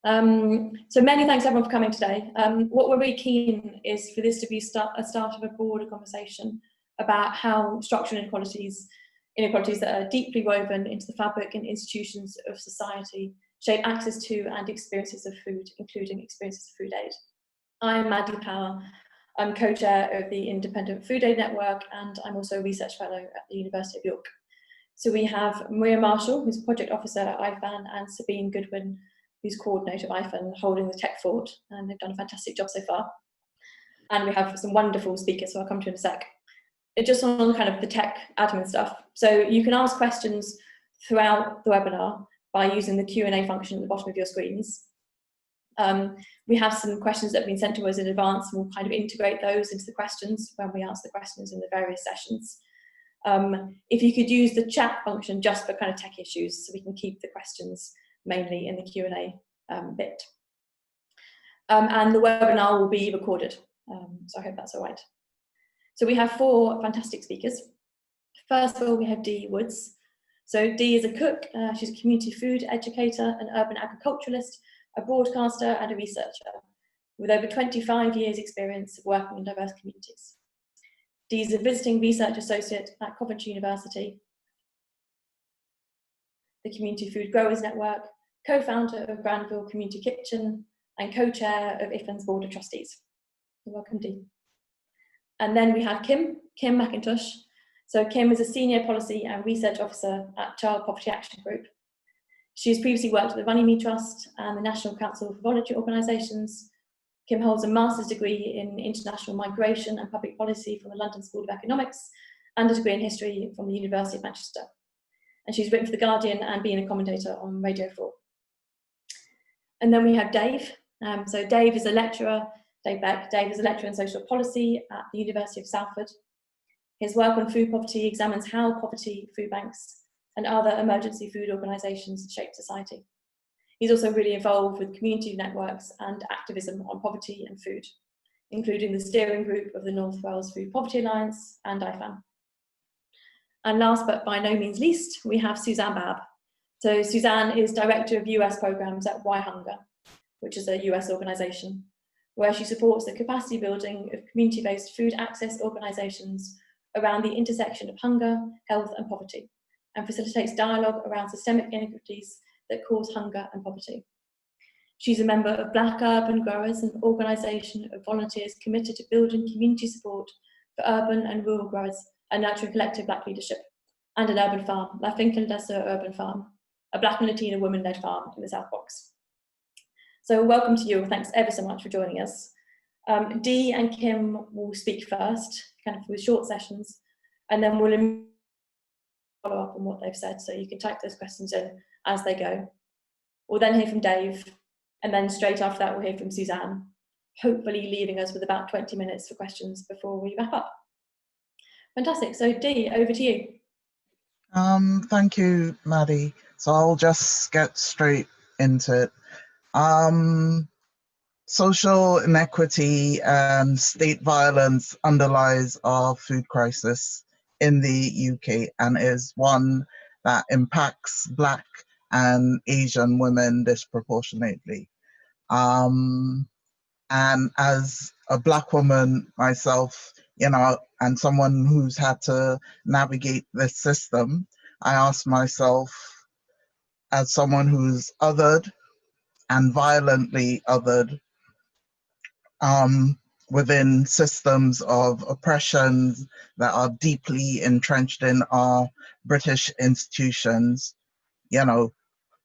So many thanks everyone for coming today. What we're really keen is for this to be a start of a broader conversation about how structural inequalities that are deeply woven into the fabric and institutions of society shape access to and experiences of food, including experiences of food aid. I'm Maddy. I'm co-chair of the Independent Food Aid Network, and I'm also a research fellow at the University of York. So we have Maria Marshall, who's project officer at IFAN, and Sabine Goodwin, who's coordinator of IFAN, holding the tech forward, and they've done a fantastic job so far. And we have some wonderful speakers, so I'll come to in a sec. Just on kind of the tech admin stuff. So you can ask questions throughout the webinar by using the Q&A function at the bottom of your screens. We have some questions that have been sent to us in advance, and we'll kind of integrate those into the questions when we answer the questions in the various sessions. If you could use the chat function just for kind of tech issues, so we can keep the questions mainly in the Q&A bit. And the webinar will be recorded, so I hope that's all right. So we have 4 fantastic speakers. First of all, we have Dee Woods. So Dee is a cook, she's a community food educator, an urban agriculturalist, a broadcaster and a researcher with over 25 years experience of working in diverse communities. Dee is a visiting research associate at Coventry University, the Community Food Growers Network, co-founder of Granville Community Kitchen, and co-chair of IFAN's Board of Trustees. Welcome, Dee. And then we have Kim Mcintosh. So Kim is a senior policy and research officer at Child Poverty Action Group. She's previously worked at the Runnymede Trust and the National Council for Voluntary Organisations. Kim holds a master's degree in international migration and public policy from the London School of Economics and a degree in history from the University of Manchester. And she's written for The Guardian and been a commentator on Radio 4. And then we have Dave. So Dave is a lecturer. Dave Beck. Dave is a lecturer in social policy at the University of Salford. His work on food poverty examines how poverty, food banks, and other emergency food organisations shape society. He's also really involved with community networks and activism on poverty and food, including the steering group of the North Wales Food Poverty Alliance and IFAN. And last but by no means least, we have Suzanne Babb. So Suzanne is Director of US Programmes at Why Hunger, which is a US organisation, where she supports the capacity building of community-based food access organisations around the intersection of hunger, health and poverty, and facilitates dialogue around systemic inequities that cause hunger and poverty. She's a member of Black Urban Growers, an organisation of volunteers committed to building community support for urban and rural growers and nurturing collective Black leadership, and an urban farm, La Finca Dessa Urban Farm, a Black and Latina women-led farm in the South Box. So welcome to you, and thanks ever so much for joining us. Dee and Kim will speak first, kind of with short sessions, and then we'll follow up on what they've said, so you can type those questions in as they go. We'll then hear from Dave, and then straight after that we'll hear from Suzanne, hopefully leaving us with about 20 minutes for questions before we wrap up. Fantastic, so Dee, over to you. Thank you, Maddy. So I'll just get straight into it. Social inequity and state violence underlies our food crisis in the UK and is one that impacts Black and Asian women disproportionately. And as a Black woman myself, you know, and someone who's had to navigate this system, I ask myself, as someone who's othered and violently othered within systems of oppression that are deeply entrenched in our British institutions, you know,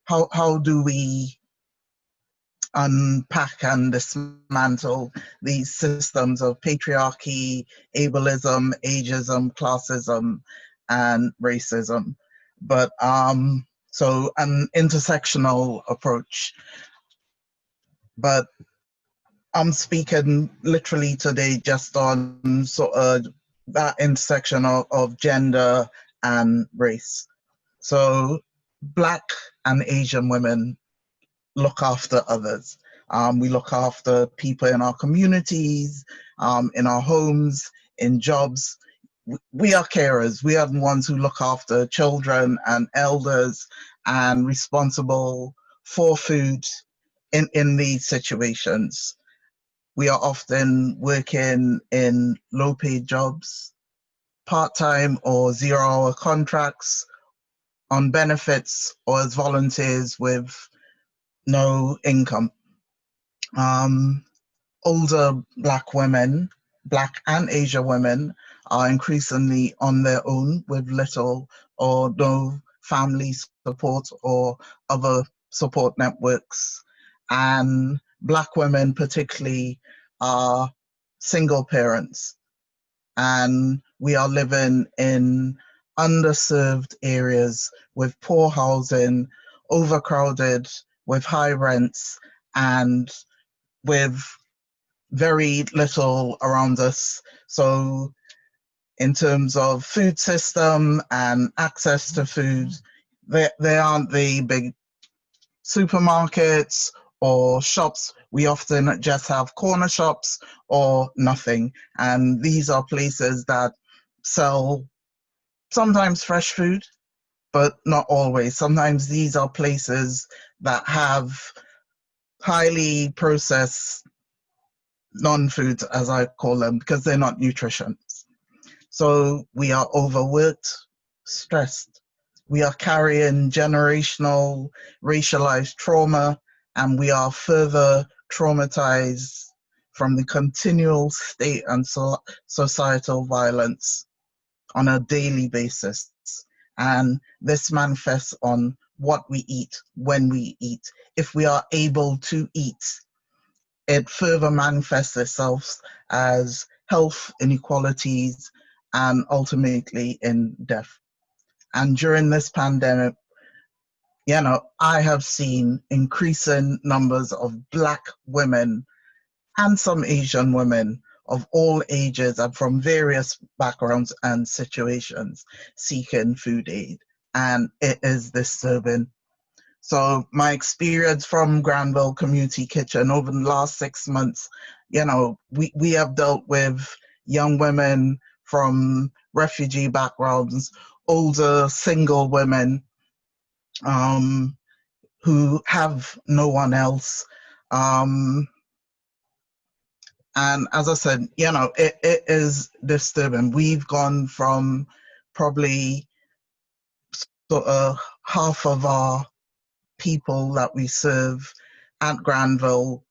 how do we unpack and dismantle these systems of patriarchy, ableism, ageism, classism, and racism? But so an intersectional approach. But I'm speaking literally today just on sort of that intersection of gender and race. So Black and Asian women look after others. We look after people in our communities, in our homes, in jobs. We are carers. We are the ones who look after children and elders and responsible for food in these situations. We are often working in low-paid jobs, part-time or zero-hour contracts, on benefits, or as volunteers with no income. Older Black women, Black and Asian women, are increasingly on their own with little or no family support or other support networks. And Black women particularly are single parents. And we are living in underserved areas with poor housing, overcrowded, with high rents, and with very little around us. So in terms of food system and access to food, there aren't the big supermarkets or shops. We often just have corner shops or nothing. And these are places that sell sometimes fresh food, but not always. Sometimes these are places that have highly processed non-foods, as I call them, because they're not nutritious. So we are overworked, stressed. We are carrying generational racialized trauma, and we are further traumatized from the continual state and societal violence on a daily basis. And this manifests on what we eat, when we eat, if we are able to eat. It further manifests itself as health inequalities and ultimately in death. And during this pandemic, I have seen increasing numbers of Black women and some Asian women of all ages and from various backgrounds and situations seeking food aid. And it is disturbing. So my experience from Granville Community Kitchen over the last 6 months, we have dealt with young women from refugee backgrounds, older single women who have no one else. And as I said, it is disturbing. We've gone from probably sort of half of our people that we serve at Granville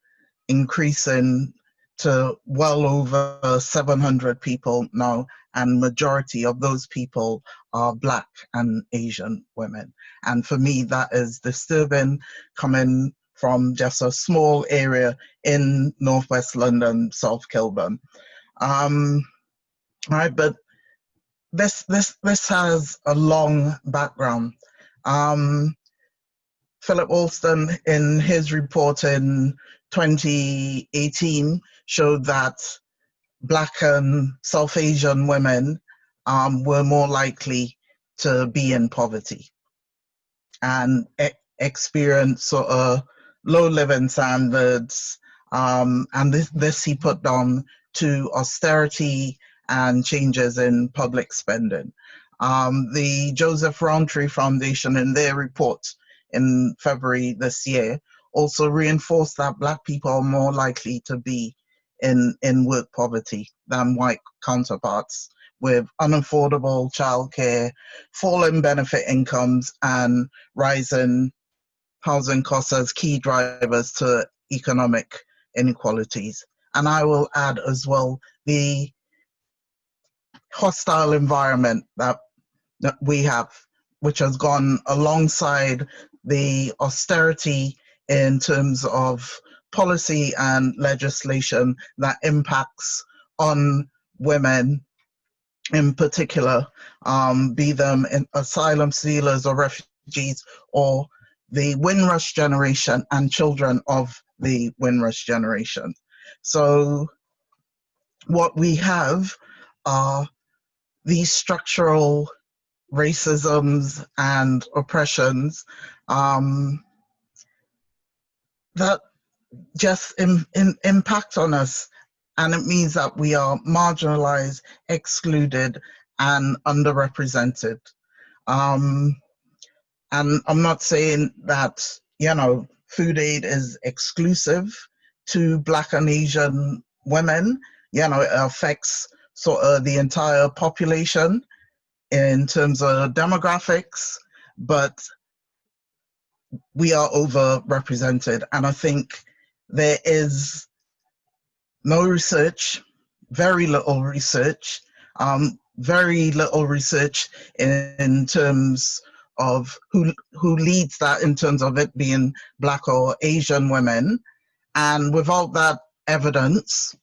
increasing to well over 700 people now, and majority of those people are Black and Asian women. And for me, that is disturbing, coming from just a small area in Northwest London, South Kilburn. Right, but this has a long background. Philip Alston, in his report in 2018, showed that Black and South Asian women were more likely to be in poverty and experience sort of low living standards. And this he put down to austerity and changes in public spending. The Joseph Rowntree Foundation, in their report in February this year, also reinforced that Black people are more likely to be in work poverty than white counterparts, with unaffordable childcare, falling benefit incomes, and rising housing costs as key drivers to economic inequalities. And I will add as well the hostile environment that we have, which has gone alongside the austerity in terms of policy and legislation that impacts on women in particular, be them in asylum seekers or refugees, or the Windrush generation and children of the Windrush generation. So what we have are these structural racisms and oppressions that just impact on us. And it means that we are marginalized, excluded, and underrepresented. And I'm not saying that, food aid is exclusive to Black and Asian women. You know, it affects sort of the entire population in terms of demographics, but we are overrepresented. And I think there is no research, very little research in terms of who leads that in terms of it being Black or Asian women. And without that evidence,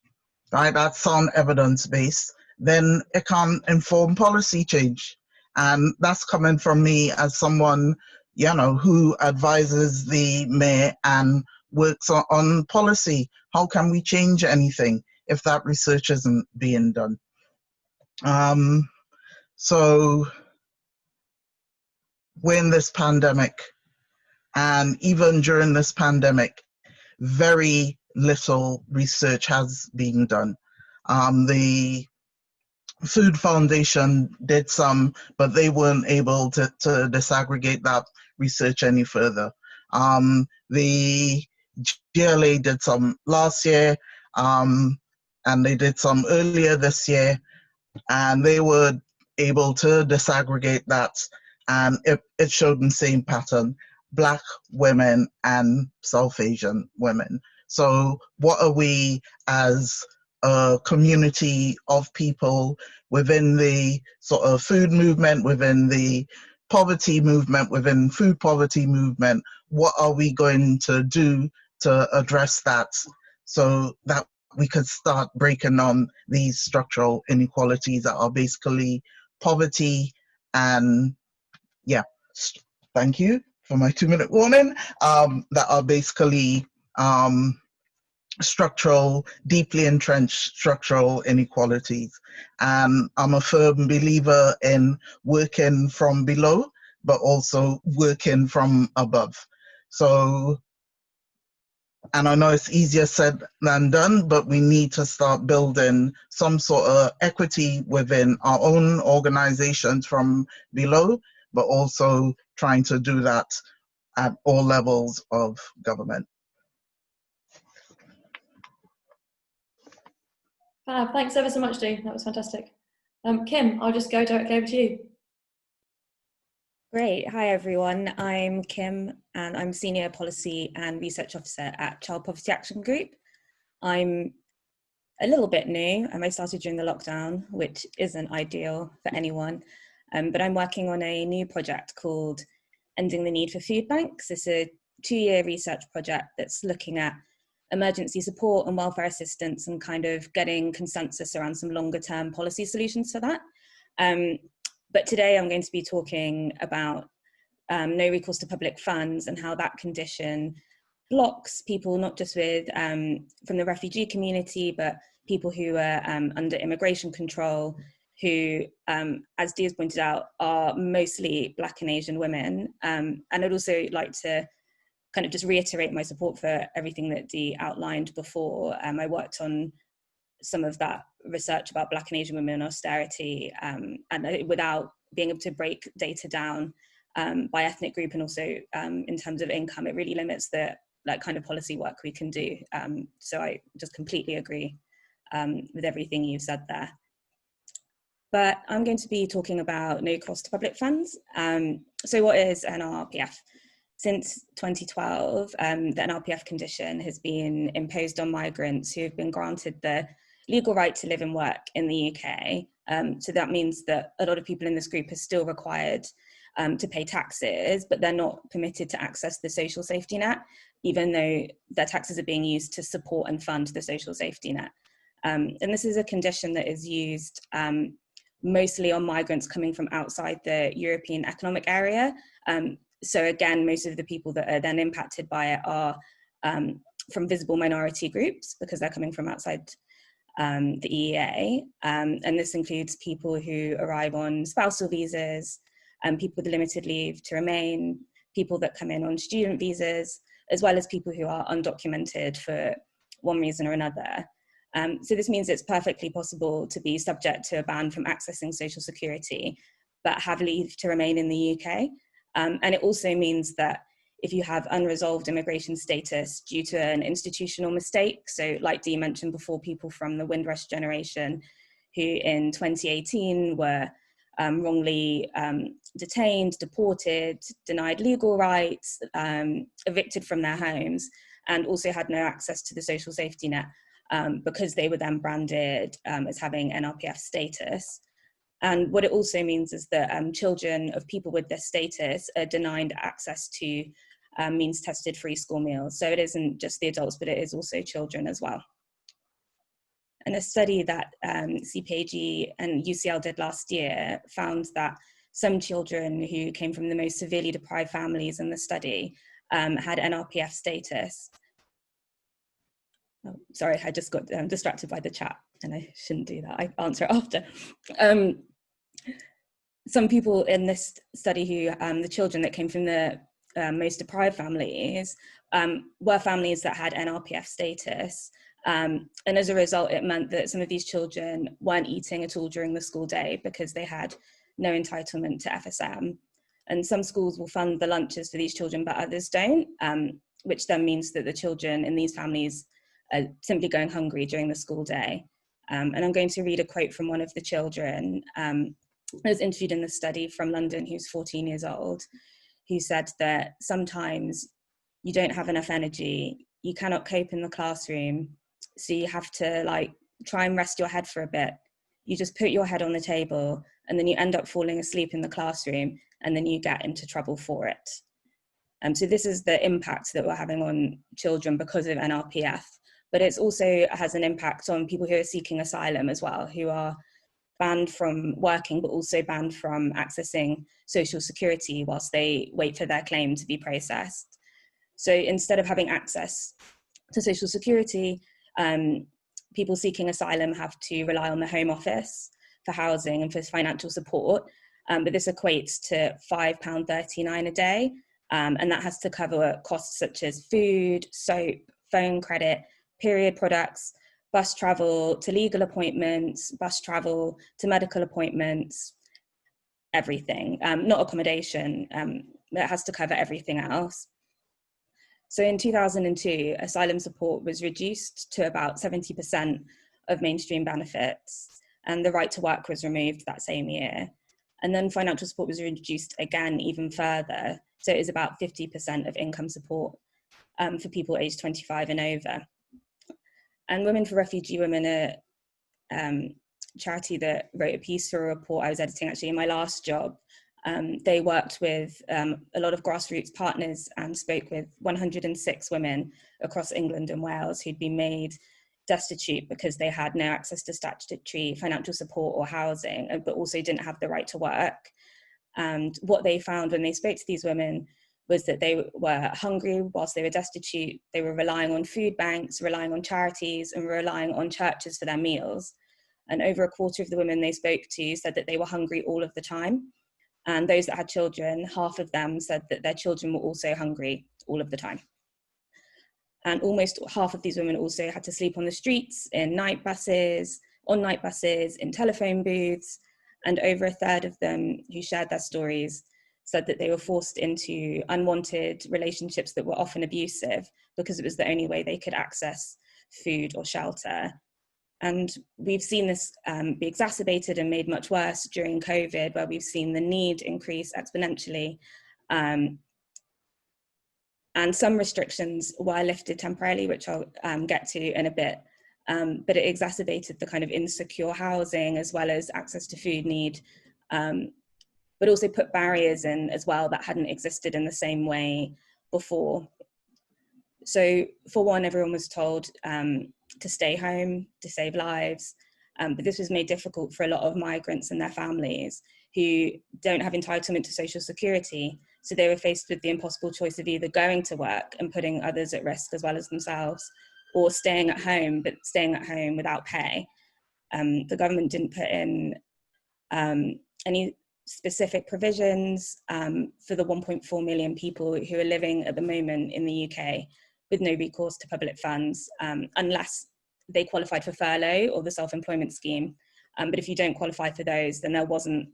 right, that sound evidence base, then it can't inform policy change. And that's coming from me as someone, you know, who advises the mayor and works on policy. How can we change anything if that research isn't being done? So we're in this pandemic, and even during this pandemic, very little research has been done. The Food Foundation did some, but they weren't able to disaggregate that research any further. The GLA did some last year, and they did some earlier this year, and they were able to disaggregate that, and it showed the same pattern: Black women and South Asian women. So what are we as a community of people within the sort of food movement, within the poverty movement, within food poverty movement, what are we going to do to address that so that we could start breaking on these structural inequalities that are basically poverty and, yeah, thank you for my 2-minute warning, that are basically structural, deeply entrenched structural inequalities. And I'm a firm believer in working from below, but also working from above. So, and I know it's easier said than done, but we need to start building some sort of equity within our own organizations from below, but also trying to do that at all levels of government. Fab, thanks ever so much, Dee. That was fantastic. Kim, I'll just go directly over to you. Great. Hi, everyone. I'm Kim, and I'm Senior Policy and Research Officer at Child Poverty Action Group. I'm a little bit new. I started during the lockdown, which isn't ideal for anyone, but I'm working on a new project called Ending the Need for Food Banks. It's a 2-year research project that's looking at emergency support and welfare assistance and kind of getting consensus around some longer term policy solutions for that. But today I'm going to be talking about no recourse to public funds and how that condition blocks people, not just with from the refugee community, but people who are under immigration control, who, as Dee has pointed out, are mostly Black and Asian women. And I'd also like to kind of just reiterate my support for everything that Dee outlined before. I worked on some of that research about Black and Asian women and austerity, and without being able to break data down by ethnic group and also in terms of income, it really limits the kind of policy work we can do. So I just completely agree with everything you've said there. But I'm going to be talking about no cost to public funds. So what is NRPF? Since 2012, the NRPF condition has been imposed on migrants who have been granted the legal right to live and work in the UK. So that means that a lot of people in this group are still required to pay taxes, but they're not permitted to access the social safety net, even though their taxes are being used to support and fund the social safety net. And this is a condition that is used mostly on migrants coming from outside the European Economic Area. So again, most of the people that are then impacted by it are from visible minority groups because they're coming from outside the EEA. And this includes people who arrive on spousal visas, people with limited leave to remain, people that come in on student visas, as well as people who are undocumented for one reason or another. So this means it's perfectly possible to be subject to a ban from accessing social security, but have leave to remain in the UK. And it also means that if you have unresolved immigration status due to an institutional mistake. So like Dee mentioned before, people from the Windrush generation who in 2018 were wrongly detained, deported, denied legal rights, evicted from their homes, and also had no access to the social safety net because they were then branded as having NRPF status. And what it also means is that children of people with this status are denied access to means tested free school meals. So it isn't just the adults, but it is also children as well. And a study that CPAG and UCL did last year found that some children who came from the most severely deprived families in the study had NRPF status. Oh, sorry, I just got distracted by the chat and I shouldn't do that. I answer after. Some people in this study who, the children that came from the most deprived families were families that had NRPF status. And as a result, it meant that some of these children weren't eating at all during the school day because they had no entitlement to FSM. And some schools will fund the lunches for these children, but others don't, which then means that the children in these families are simply going hungry during the school day. And I'm going to read a quote from one of the children I was interviewed in the study from London, who's 14 years old, who said that sometimes you don't have enough energy, you cannot cope in the classroom, so you have to like try and rest your head for a bit. You just put your head on the table and then you end up falling asleep in the classroom and then you get into trouble for it. So this is the impact that we're having on children because of NRPF, but it also has an impact on people who are seeking asylum as well, who are banned from working, but also banned from accessing social security whilst they wait for their claim to be processed. So instead of having access to social security, people seeking asylum have to rely on the Home Office for housing and for financial support. But this equates to £5.39 a day. And that has to cover costs such as food, soap, phone credit, period products, bus travel to legal appointments, bus travel to medical appointments, everything, not accommodation. It has to cover everything else. So in 2002, asylum support was reduced to about 70% of mainstream benefits, and the right to work was removed that same year. And then financial support was reduced again even further. So it is about 50% of income support for people aged 25 and over. And Women for Refugee Women are charity that wrote a piece for a report I was editing actually in my last job. They worked with a lot of grassroots partners and spoke with 106 women across England and Wales who'd been made destitute because they had no access to statutory financial support or housing, but also didn't have the right to work. And what they found when they spoke to these women was that they were hungry whilst they were destitute. They were relying on food banks, relying on charities, and relying on churches for their meals. And over a quarter of the women they spoke to said that they were hungry all of the time. And those that had children, half of them said that their children were also hungry all of the time. And almost half of these women also had to sleep on the streets, in night buses, on night buses, in telephone booths. And over a third of them who shared their stories said that they were forced into unwanted relationships that were often abusive because it was the only way they could access food or shelter. And we've seen this be exacerbated and made much worse during COVID, where we've seen the need increase exponentially. And some restrictions were lifted temporarily, which I'll get to in a bit. But it exacerbated the kind of insecure housing as well as access to food need, but also put barriers in as well that hadn't existed in the same way before. So for one, everyone was told to stay home, to save lives. But this was made difficult for a lot of migrants and their families who don't have entitlement to social security. So they were faced with the impossible choice of either going to work and putting others at risk as well as themselves, or staying at home, but staying at home without pay. The government didn't put in any specific provisions for the 1.4 million people who are living at the moment in the UK with no recourse to public funds, unless they qualified for furlough or the self-employment scheme. But if you don't qualify for those, then there wasn't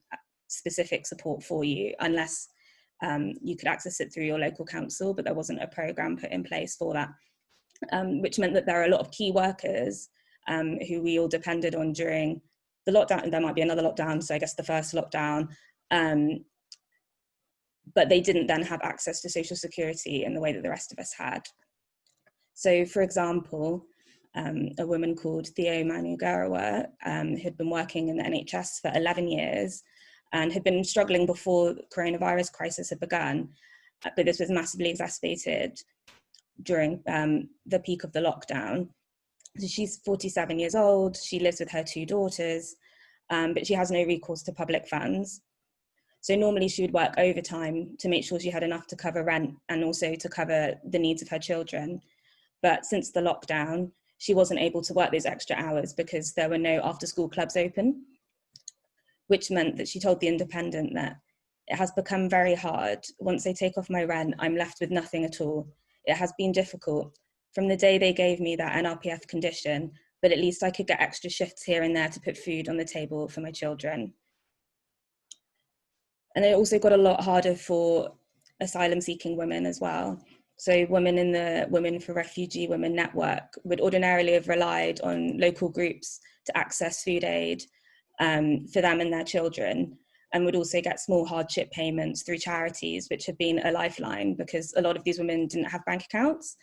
specific support for you unless you could access it through your local council, but there wasn't a programme put in place for that, which meant that there are a lot of key workers who we all depended on during the lockdown. And there might be another lockdown, so I guess the first lockdown, but they didn't then have access to social security in the way that the rest of us had. So, for example, a woman called Theo Manugarawa had been working in the NHS for 11 years and had been struggling before the coronavirus crisis had begun, but this was massively exacerbated during the peak of the lockdown. So she's 47 years old, she lives with her 2 daughters, but she has no recourse to public funds. So normally she would work overtime to make sure she had enough to cover rent and also to cover the needs of her children. But since the lockdown, she wasn't able to work those extra hours because there were no after-school clubs open, which meant that she told The Independent that it has become very hard. Once they take off my rent, I'm left with nothing at all. It has been difficult from the day they gave me that NRPF condition, but at least I could get extra shifts here and there to put food on the table for my children. And it also got a lot harder for asylum-seeking women as well. So women in the Women for Refugee Women network would ordinarily have relied on local groups to access food aid for them and their children, and would also get small hardship payments through charities, which have been a lifeline because a lot of these women didn't have bank accounts.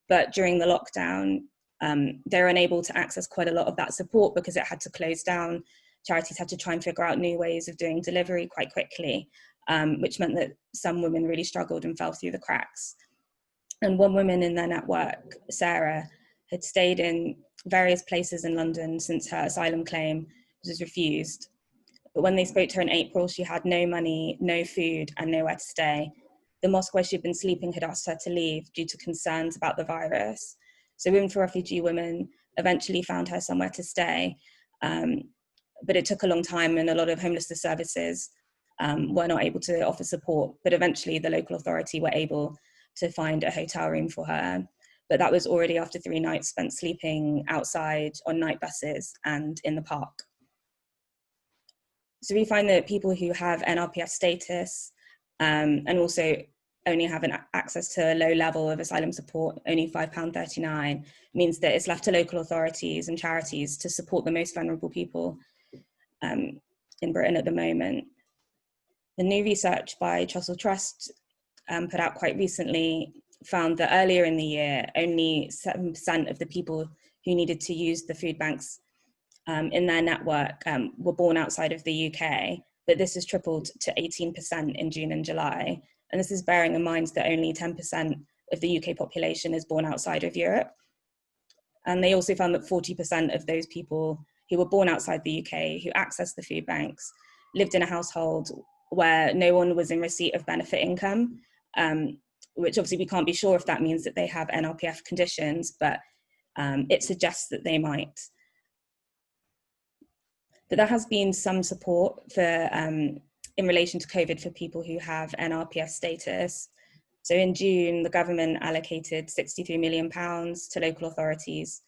But during the lockdown, they were unable to access quite a lot of that support because it had to close down. Charities had to try and figure out new ways of doing delivery quite quickly, which meant that some women really struggled and fell through the cracks. And one woman in their network, Sarah, had stayed in various places in London since her asylum claim was refused. But when they spoke to her in April, she had no money, no food, and nowhere to stay. The mosque where she'd been sleeping had asked her to leave due to concerns about the virus. So Women for Refugee Women eventually found her somewhere to stay. But it took a long time, and a lot of homelessness services were not able to offer support. But eventually the local authority were able to find a hotel room for her. But that was already after 3 nights spent sleeping outside on night buses and in the park. So we find that people who have NRPF status and also only have access to a low level of asylum support, only £5.39, means that it's left to local authorities and charities to support the most vulnerable people in Britain at the moment. The new research by Trussell Trust put out quite recently found that earlier in the year, only 7% of the people who needed to use the food banks in their network were born outside of the UK, but this has tripled to 18% in June and July. And this is bearing in mind that only 10% of the UK population is born outside of Europe. And they also found that 40% of those people who were born outside the UK, who accessed the food banks, lived in a household where no one was in receipt of benefit income, which obviously we can't be sure if that means that they have NRPF conditions, but it suggests that they might. But there has been some support for in relation to COVID for people who have NRPF status. So in June, the government allocated £63 million to local authorities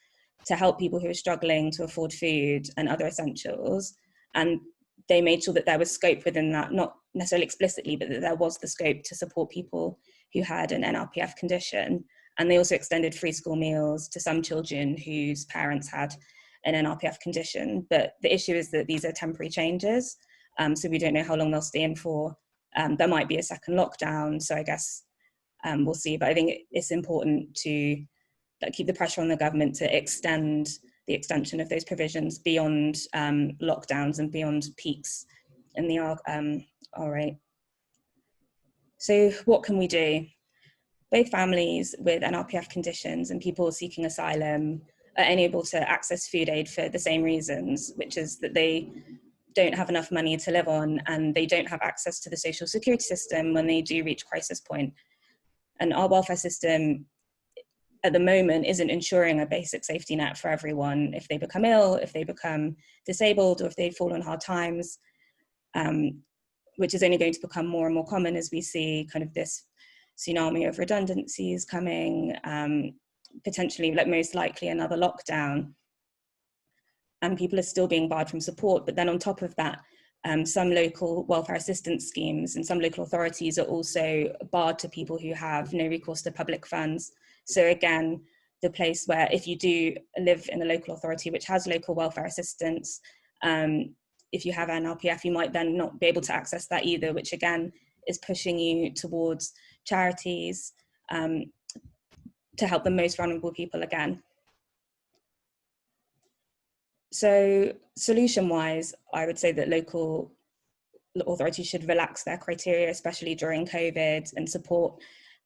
to help people who are struggling to afford food and other essentials. And they made sure that there was scope within that, not necessarily explicitly, but that there was the scope to support people who had an NRPF condition. And they also extended free school meals to some children whose parents had an NRPF condition. But the issue is that these are temporary changes. So we don't know how long they'll stay in for. There might be a second lockdown. So I guess we'll see. But I think it's important to keep the pressure on the government to extend the extension of those provisions beyond lockdowns and beyond peaks in the R8. So what can we do? Both families with NRPF conditions and people seeking asylum are unable to access food aid for the same reasons, which is that they don't have enough money to live on and they don't have access to the social security system when they do reach crisis point. And our welfare system at the moment isn't ensuring a basic safety net for everyone if they become ill, if they become disabled, or if they fall on hard times, which is only going to become more and more common as we see kind of this tsunami of redundancies coming, potentially, like most likely, another lockdown. And people are still being barred from support. But then on top of that, Some local welfare assistance schemes and some local authorities are also barred to people who have no recourse to public funds. So again, the place where if you do live in a local authority which has local welfare assistance, if you have an LPF, you might then not be able to access that either, which again is pushing you towards charities to help the most vulnerable people again. So solution-wise, I would say that local authorities should relax their criteria, especially during COVID, and support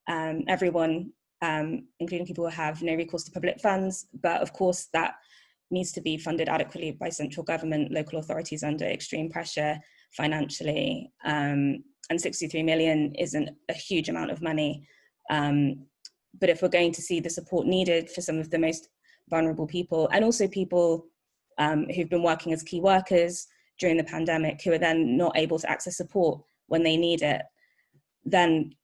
everyone, including people who have no recourse to public funds. But of course, that needs to be funded adequately by central government. Local authorities under extreme pressure financially, and 63 million isn't a huge amount of money. But if we're going to see the support needed for some of the most vulnerable people, and also people who've been working as key workers during the pandemic, who are then not able to access support when they need it, then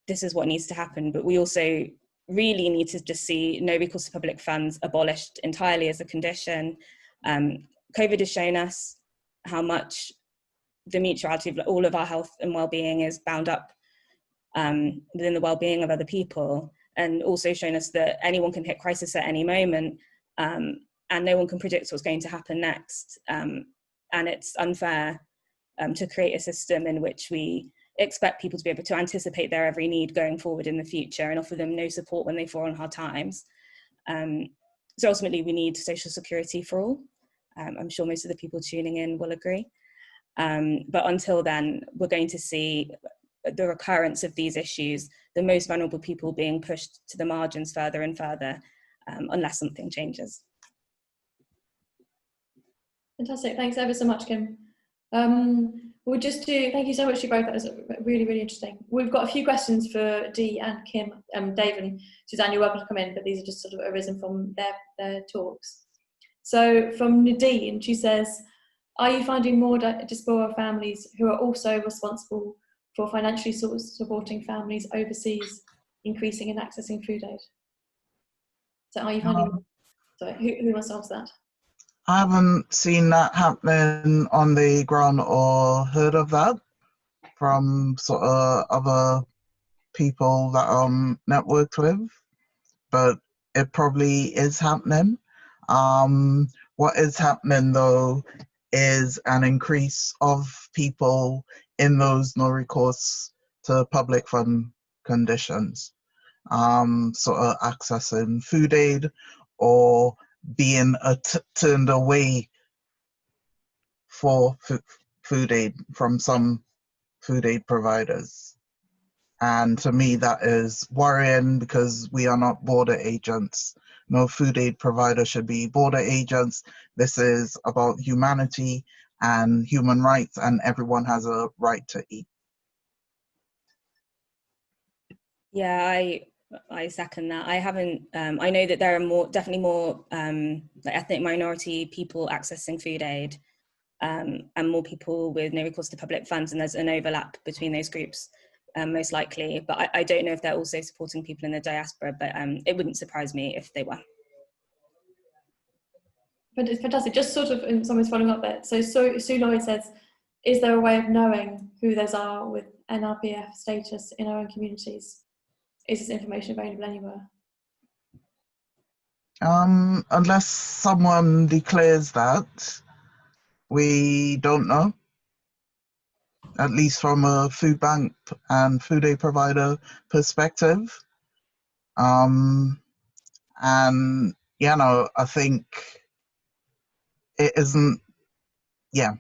this is what needs to happen. But we also really need to just see no recourse to public funds abolished entirely as a condition. COVID has shown us how much the mutuality of all of our health and well-being is bound up within the well-being of other people, and also shown us that anyone can hit crisis at any moment, and no one can predict what's going to happen next. And it's unfair to create a system in which we expect people to be able to anticipate their every need going forward in the future and offer them no support when they fall on hard times. So ultimately we need social security for all. I'm sure most of the people tuning in will agree. But until then, we're going to see the recurrence of these issues, the most vulnerable people being pushed to the margins further and further, unless something changes. Fantastic, thanks ever so much, Kim. We'll just do, thank you so much to you both, that was really, really interesting. We've got a few questions for Dee and Kim, Dave and Suzanne, you're welcome to come in, but these are just sort of arisen from their talks. So from Nadine, she says, are you finding more diaspora families who are also responsible for financially supporting families overseas increasing in accessing food aid? So are you finding, sorry, who wants to answer that? I haven't seen that happening on the ground or heard of that from sort of other people that I'm networked with, but it probably is happening. What is happening though is an increase of people in those no recourse to public fund conditions, sort of accessing food aid or being turned away for food aid from some food aid providers. And to me, that is worrying because we are not border agents. No food aid provider should be border agents. This is about humanity and human rights, and everyone has a right to eat. Yeah, I second that. I haven't, I know that there are definitely more like ethnic minority people accessing food aid, and more people with no recourse to public funds, and there's an overlap between those groups, most likely. But I don't know if they're also supporting people in the diaspora, but it wouldn't surprise me if they were. But it's fantastic, just sort of in some ways following up there. So Sue Lloyd says, is there a way of knowing who those are with NRPF status in our own communities? Is this information available anywhere? Unless someone declares that, we don't know. At least from a food bank and food aid provider perspective. And, you know, I think it isn't, yeah.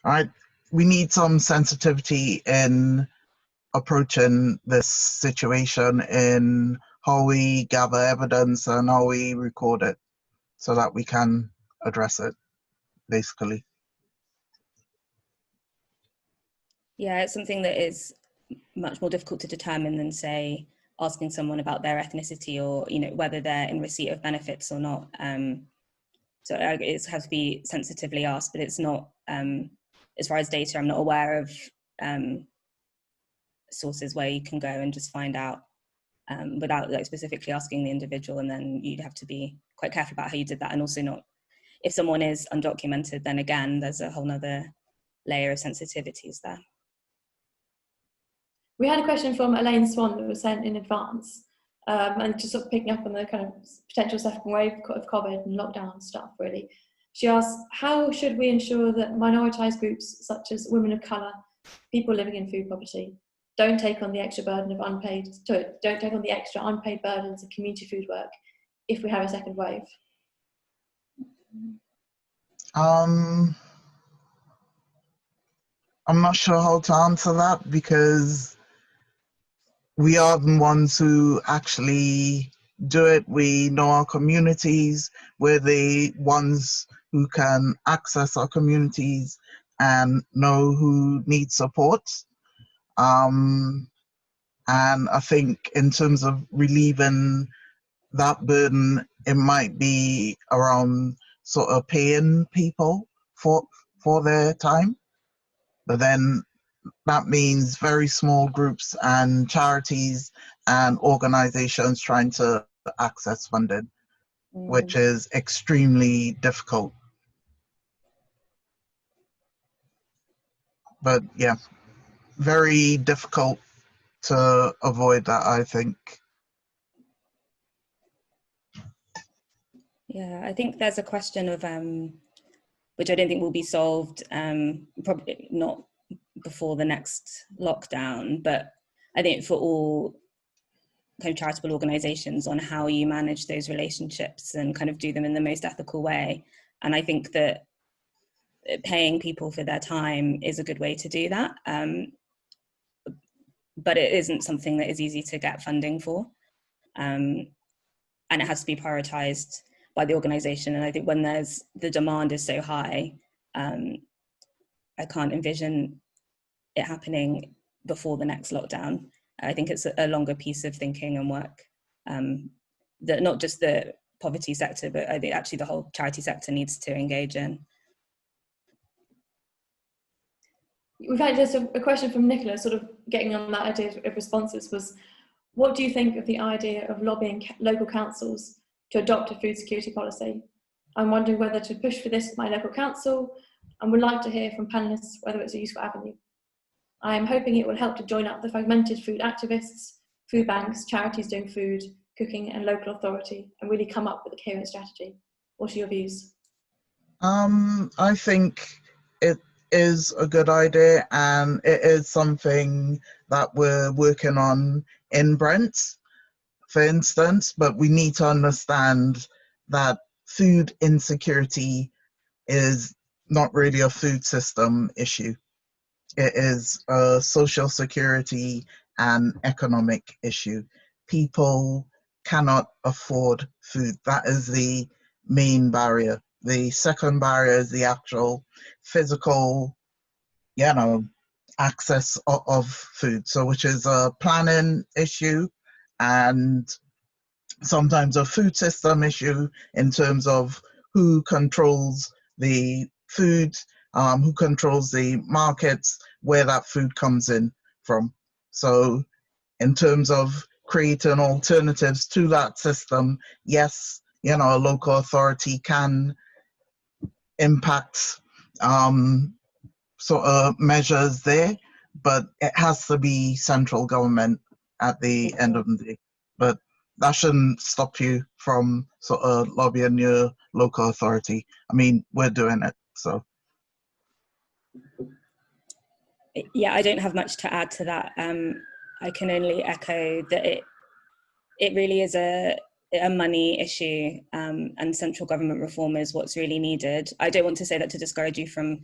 All right, we need some sensitivity in approaching this situation in how we gather evidence and how we record it so that we can address it, basically. Yeah, it's something that is much more difficult to determine than, say, asking someone about their ethnicity or, you know, whether they're in receipt of benefits or not. So it has to be sensitively asked, but it's not, as far as data, I'm not aware of sources where you can go and just find out without like specifically asking the individual, and then you'd have to be quite careful about how you did that. And also not, if someone is undocumented, then again, there's a whole nother layer of sensitivities there. We had a question from Elaine Swan that was sent in advance, and just sort of picking up on the kind of potential second wave of COVID and lockdown stuff, really. She asked, how should we ensure that minoritised groups such as women of colour, people living in food poverty, don't take on the extra burden of don't take on the extra unpaid burdens of community food work if we have a second wave? I'm not sure how to answer that, because we are the ones who actually do it. We know our communities. We're the ones who can access our communities and know who needs support. And I think in terms of relieving that burden, it might be around sort of paying people for their time. But then that means very small groups and charities and organizations trying to access funding, which is extremely difficult. But yeah, very difficult to avoid that, I think. Yeah, I think there's a question of, which I don't think will be solved, probably not before the next lockdown, but I think for all kind of charitable organizations, on how you manage those relationships and kind of do them in the most ethical way. And I think that paying people for their time is a good way to do that. But it isn't something that is easy to get funding for. And it has to be prioritized by the organization. And I think when the demand is so high, I can't envision it happening before the next lockdown. I think it's a longer piece of thinking and work that not just the poverty sector, but I think actually the whole charity sector needs to engage in. We've had just a question from Nicola, sort of getting on that idea of responses, was what do you think of the idea of lobbying local councils to adopt a food security policy? I'm wondering whether to push for this at my local council, and would like to hear from panellists whether it's a useful avenue. I am hoping it will help to join up the fragmented food activists, food banks, charities doing food, cooking and local authority, and really come up with a coherent strategy. What are your views? I think it is a good idea, and it is something that we're working on in Brent, for instance, but we need to understand that food insecurity is not really a food system issue. It is a social security and economic issue. People cannot afford food. That is the main barrier. The second barrier is the actual physical, access of food. So, which is a planning issue and sometimes a food system issue in terms of who controls the food, who controls the markets, where that food comes in from. So in terms of creating alternatives to that system, yes, a local authority can impact sort of measures there, but it has to be central government at the end of the day. But that shouldn't stop you from sort of lobbying your local authority. I mean, we're doing it, so. Yeah, I don't have much to add to that. I can only echo that it really is a money issue, and central government reform is what's really needed. I don't want to say that to discourage you from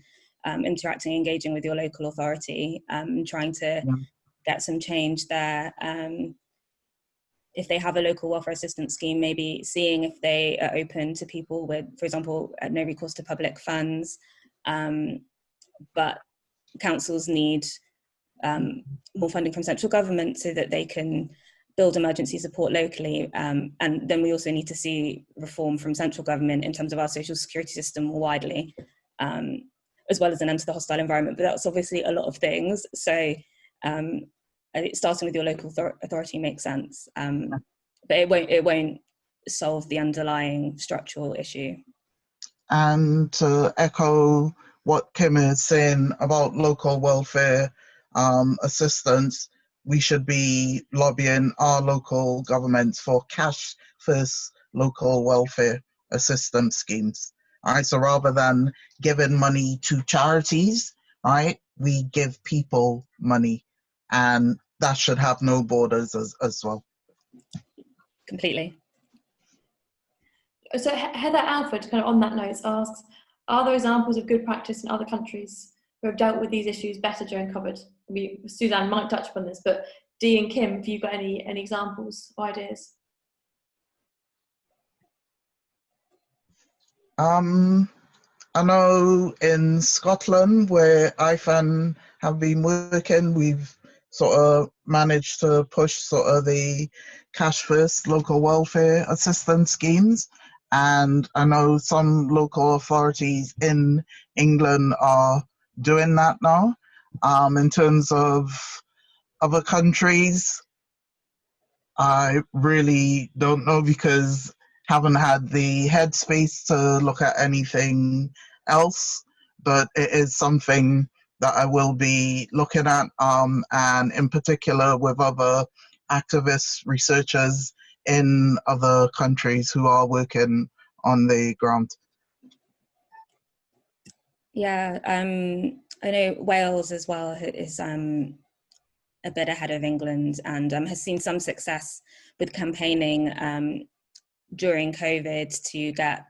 interacting, engaging with your local authority, trying to get some change there. If they have a local welfare assistance scheme, maybe seeing if they are open to people with, for example, no recourse to public funds. But councils need more funding from central government so that they can build emergency support locally. And then we also need to see reform from central government in terms of our social security system more widely, as well as an end to the hostile environment. But that's obviously a lot of things. So starting with your local authority makes sense, but it won't solve the underlying structural issue. And to echo what Kim is saying about local welfare assistance, we should be lobbying our local governments for cash first local welfare assistance schemes. All right, so rather than giving money to charities, right, we give people money, and that should have no borders as well. Completely. So Heather Alford, kind of on that note, asks, are there examples of good practice in other countries who have dealt with these issues better during COVID? Suzanne might touch upon this, but Dee and Kim, have you got any examples or ideas? I know in Scotland, where IFAN have been working, we've sort of managed to push sort of the cash first local welfare assistance schemes. And I know some local authorities in England are doing that now. In terms of other countries, I really don't know, because haven't had the headspace to look at anything else, but it is something that I will be looking at, and in particular with other activists, researchers in other countries who are working on the ground. Yeah, I know Wales as well is a bit ahead of England, and has seen some success with campaigning during COVID to get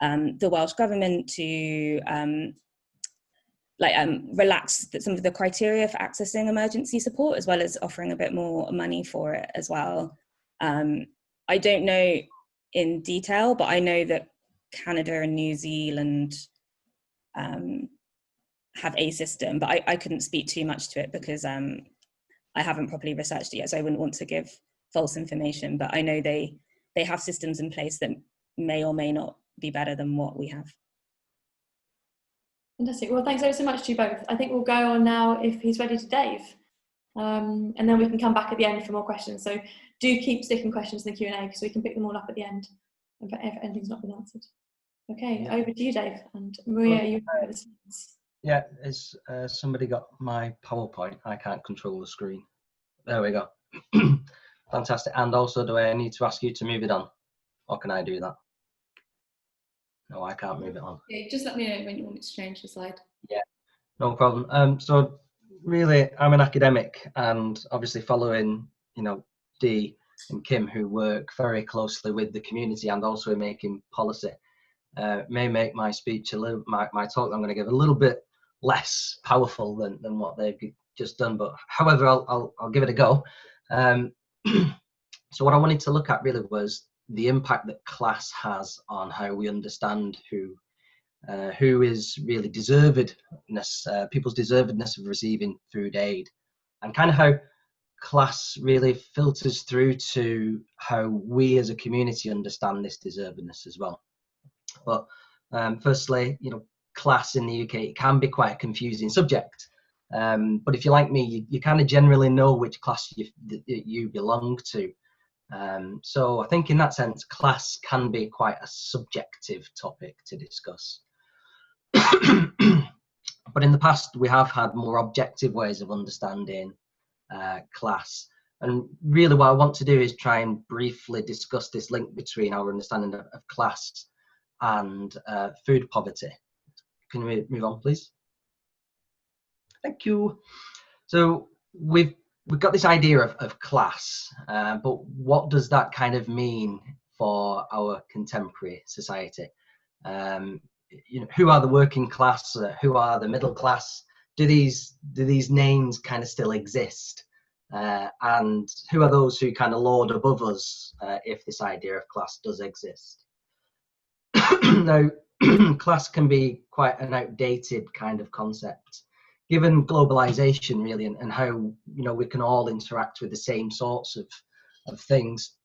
the Welsh government to relax some of the criteria for accessing emergency support, as well as offering a bit more money for it as well. I don't know in detail, but I know that Canada and New Zealand have a system, but I couldn't speak too much to it because I haven't properly researched it yet, so I wouldn't want to give false information, but I know they have systems in place that may or may not be better than what we have. Fantastic. Well, thanks so much to you both. I think we'll go on now, if he's ready, to Dave. And then we can come back at the end for more questions. So do keep sticking questions in the Q&A, because we can pick them all up at the end if anything's not been answered. Okay, yeah. Over to you, Dave. And Maria, you have the slides. Yeah, has somebody got my PowerPoint? I can't control the screen. There we go. Fantastic. And also, do I need to ask you to move it on? Or can I do that? No, I can't move it on. Yeah, just let me know when you want me to change the slide. Yeah, no problem. So really, I'm an academic, and obviously following, Dee and Kim, who work very closely with the community and also in making policy, may make my speech my talk I'm going to give a little bit less powerful than what they've just done. But however, I'll give it a go. So what I wanted to look at really was the impact that class has on how we understand who is really deservedness, people's deservedness of receiving food aid, and kind of how class really filters through to how we as a community understand this deservedness as well. But firstly, class in the UK, it can be quite a confusing subject. But if you're like me, you kind of generally know which class you belong to. So I think in that sense, class can be quite a subjective topic to discuss. But in the past, we have had more objective ways of understanding class. And really what I want to do is try and briefly discuss this link between our understanding of class and food poverty. Can we move on, please? Thank you. So we've got this idea of class, but what does that kind of mean for our contemporary society? Who are the working class? Who are the middle class? Do these names kind of still exist? And who are those who kind of lord above us if this idea of class does exist? Now, class can be quite an outdated kind of concept, given globalization really, and how we can all interact with the same sorts of things.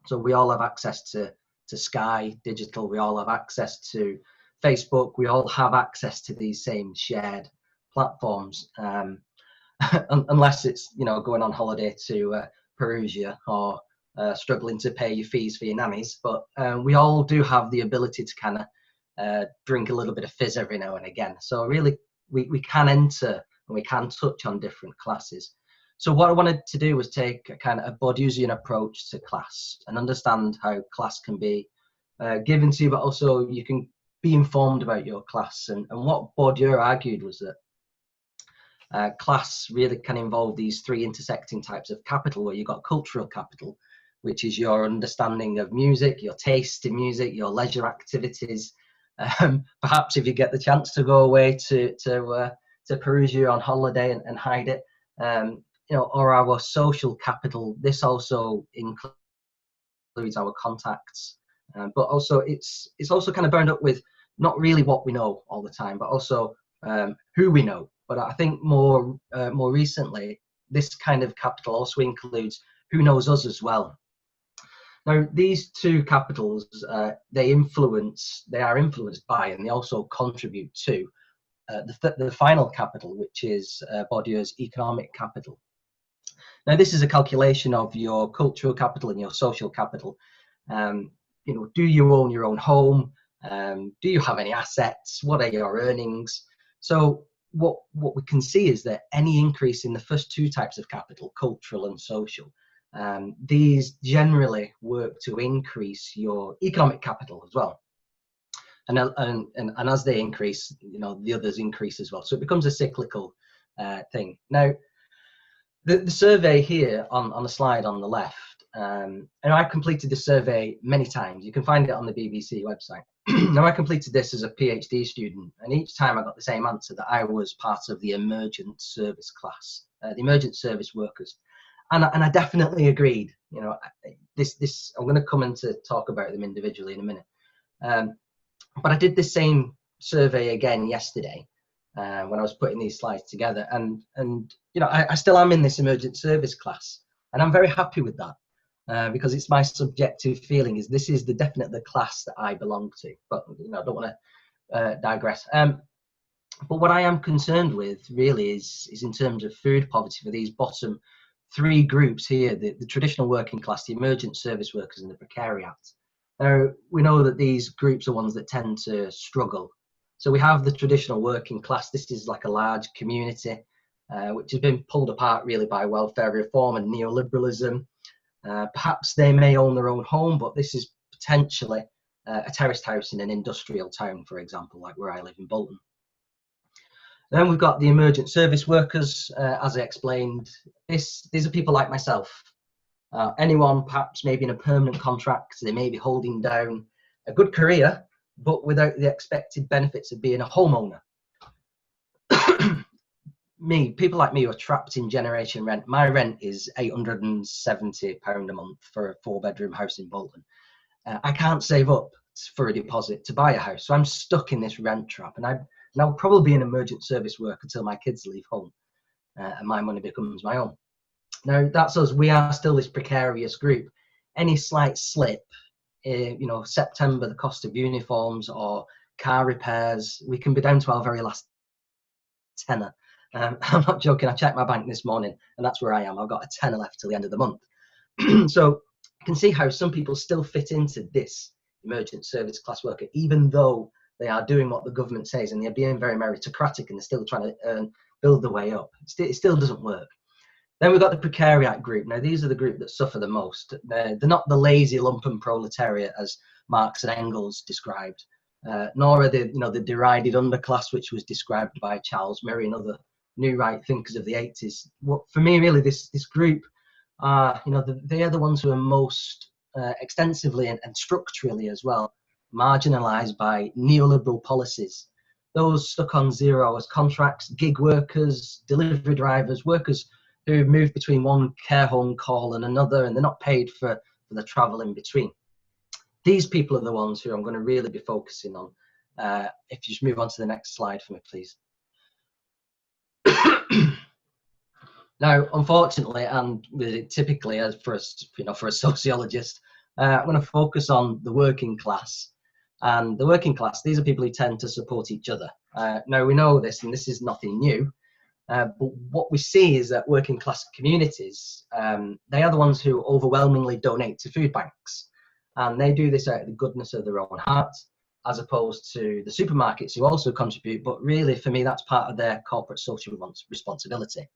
So we all have access to Sky Digital, we all have access to Facebook, we all have access to these same shared platforms, unless it's going on holiday to Perugia or struggling to pay your fees for your nannies. But we all do have the ability to kind of drink a little bit of fizz every now and again. So really, we can enter and we can touch on different classes. So what I wanted to do was take a kind of a Bourdieusian approach to class and understand how class can be given to you, but also you can be informed about your class. And what Bourdieu argued was that class really can involve these three intersecting types of capital, where you've got cultural capital, which is your understanding of music, your taste in music, your leisure activities. Perhaps if you get the chance to go away to Perugia on holiday and hide it, you know, or our social capital. This also includes our contacts, but also it's also kind of bound up with not really what we know all the time, but also who we know. But I think more recently, this kind of capital also includes who knows us as well. Now, these two capitals, they are influenced by, and they also contribute to the final capital, which is Bourdieu's economic capital. Now, this is a calculation of your cultural capital and your social capital. You know, do you own your own home? Do you have any assets? What are your earnings? So what we can see is that any increase in the first two types of capital, cultural and social, these generally work to increase your economic capital as well. And as they increase, you know, the others increase as well. So it becomes a cyclical thing. Now, the survey here on the slide on the left, and I've completed this survey many times. You can find it on the BBC website. Now, I completed this as a PhD student, and each time I got the same answer, that I was part of the emergent service class, the emergent service workers. And I definitely agreed. You know, this I'm going to come in to talk about them individually in a minute. But I did the same survey again yesterday when I was putting these slides together, and you know, I still am in this emergent service class, and I'm very happy with that because it's my subjective feeling is this is definitely the class that I belong to. But you know, I don't want to digress. But what I am concerned with really is in terms of food poverty for these bottom three groups here: the traditional working class, the emergent service workers, and the precariat. Now, we know that these groups are ones that tend to struggle. So we have the traditional working class. This is like a large community, which has been pulled apart really by welfare reform and neoliberalism. Perhaps they may own their own home, but this is potentially a terraced house in an industrial town, for example, like where I live in Bolton. Then we've got the emergent service workers. As I explained, these are people like myself. Anyone perhaps maybe in a permanent contract, they may be holding down a good career, but without the expected benefits of being a homeowner. People like me who are trapped in generation rent. My rent is £870 a month for a 4-bedroom house in Bolton. I can't save up for a deposit to buy a house, so I'm stuck in this rent trap, and I'll probably be an emergent service worker until my kids leave home and my money becomes my own. Now, that's us. We are still this precarious group. Any slight slip, you know, September, the cost of uniforms or car repairs, we can be down to our very last tenner. I'm not joking. I checked my bank this morning, and that's where I am. I've got a tenner left till the end of the month. So you can see how some people still fit into this emergent service class worker, even though they are doing what the government says, and they're being very meritocratic, and they're still trying to build their way up. It still doesn't work. Then we've got the precariat group. Now, these are the group that suffer the most. They're not the lazy lumpen proletariat as Marx and Engels described, nor are they, you know, the derided underclass, which was described by Charles Murray and other new right thinkers of the 80s. What for me, really, this group are, you know, they are the ones who are most extensively and structurally as well marginalised by neoliberal policies. Those stuck on 0 hours contracts, gig workers, delivery drivers, workers who move between one care home call and another, and they're not paid for the travel in between. These people are the ones who I'm going to really be focusing on. If you just move on to the next slide for me, please. Now, unfortunately, and typically, as for a sociologist, I'm going to focus on the working class. And the working class, these are people who tend to support each other. Now, we know this, and this is nothing new. But what we see is that working class communities, they are the ones who overwhelmingly donate to food banks. And they do this out of the goodness of their own hearts. as opposed to the supermarkets who also contribute, but really for me that's part of their corporate social responsibility.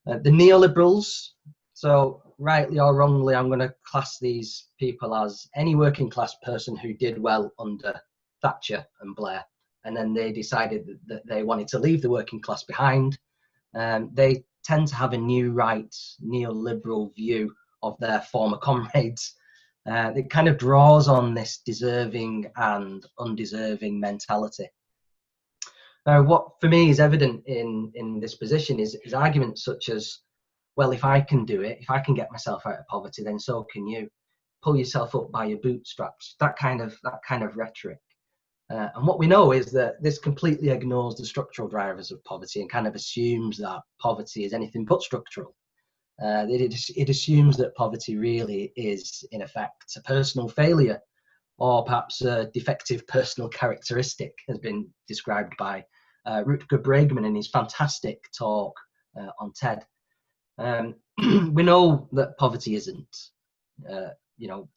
The neoliberals, so rightly or wrongly, I'm going to class these people as any working class person who did well under Thatcher and Blair, and then they decided that they wanted to leave the working class behind. They tend to have a new right neoliberal view of their former comrades. It kind of draws on this deserving and undeserving mentality. Now, what for me is evident in this position is arguments such as, well, if I can do it, if I can get myself out of poverty, then so can you. Pull yourself up by your bootstraps. That kind of rhetoric. And what we know is that this completely ignores the structural drivers of poverty and kind of assumes that poverty is anything but structural. It assumes that poverty really is, in effect, a personal failure, or perhaps a defective personal characteristic, has been described by Rutger Bregman in his fantastic talk on TED. We know that poverty isn't,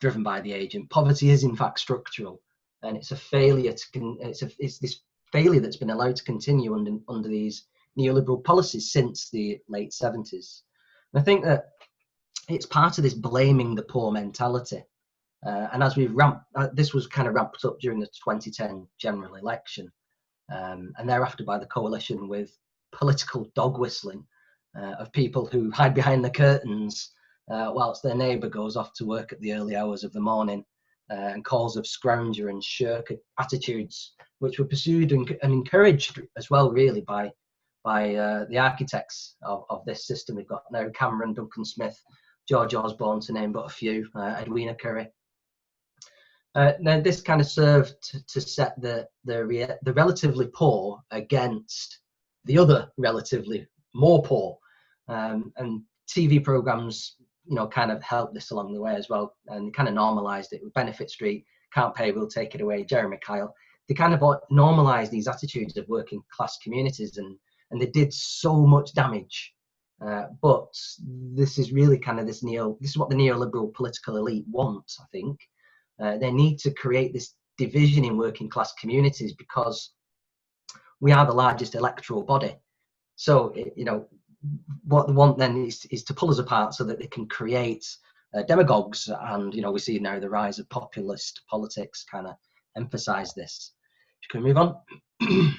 driven by the agent. Poverty is, in fact, structural, and it's a failure it's this failure that's been allowed to continue under these neoliberal policies since the late 70s. And I think that it's part of this blaming the poor mentality. And as we've this was kind of ramped up during the 2010 general election, and thereafter by the coalition with political dog whistling of people who hide behind the curtains whilst their neighbour goes off to work at the early hours of the morning, and calls of scrounger and shirk attitudes, which were pursued and encouraged as well, really, by the architects of this system. We've got now Cameron, Duncan Smith, George Osborne, to name but a few, Edwina Curry. Now this kind of served to set the relatively poor against the other relatively more poor, and TV programs, kind of helped this along the way as well, and kind of normalised it with Benefit Street, Can't Pay, We'll Take It Away, Jeremy Kyle. They kind of normalised these attitudes of working class communities, and they did so much damage. But this is really kind of this is what the neoliberal political elite want, I think. They need to create this division in working class communities because we are the largest electoral body. So, what they want then is to pull us apart so that they can create demagogues. And, we see now the rise of populist politics kind of emphasize this. Can we move on?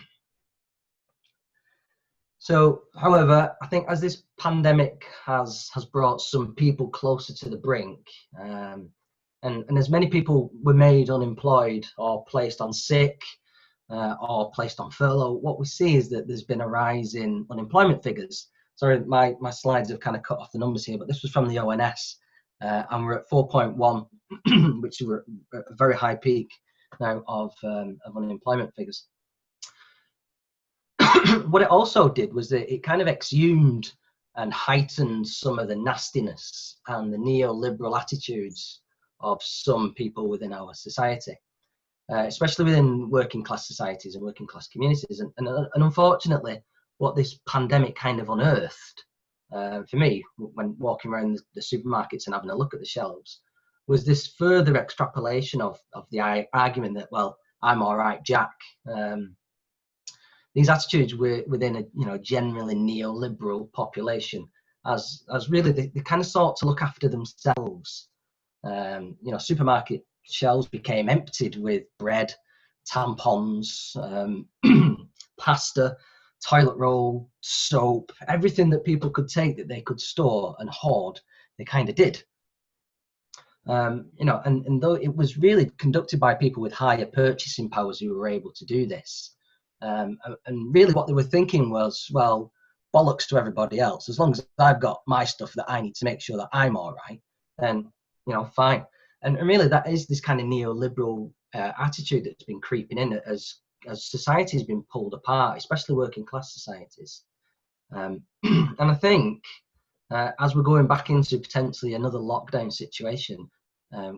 So, however, I think as this pandemic has brought some people closer to the brink, and as many people were made unemployed or placed on sick or placed on furlough, what we see is that there's been a rise in unemployment figures. Sorry, my slides have kind of cut off the numbers here, but this was from the ONS, and we're at 4.1, which is a very high peak now of unemployment figures. What it also did was that it kind of exhumed and heightened some of the nastiness and the neoliberal attitudes of some people within our society, especially within working class societies and working class communities. And unfortunately, what this pandemic kind of unearthed, for me, when walking around the supermarkets and having a look at the shelves, was this further extrapolation of the argument that, well, I'm all right, Jack. These attitudes were within a generally neoliberal population, as really they kind of sought to look after themselves. Supermarket shelves became emptied with bread, tampons, pasta, toilet roll, soap, everything that people could take that they could store and hoard, they kind of did. And though it was really conducted by people with higher purchasing powers who were able to do this, and really what they were thinking was, well, bollocks to everybody else. As long as I've got my stuff that I need to make sure that I'm all right, then, fine. And really that is this kind of neoliberal attitude that's been creeping in as society has been pulled apart, especially working class societies. And I think as we're going back into potentially another lockdown situation,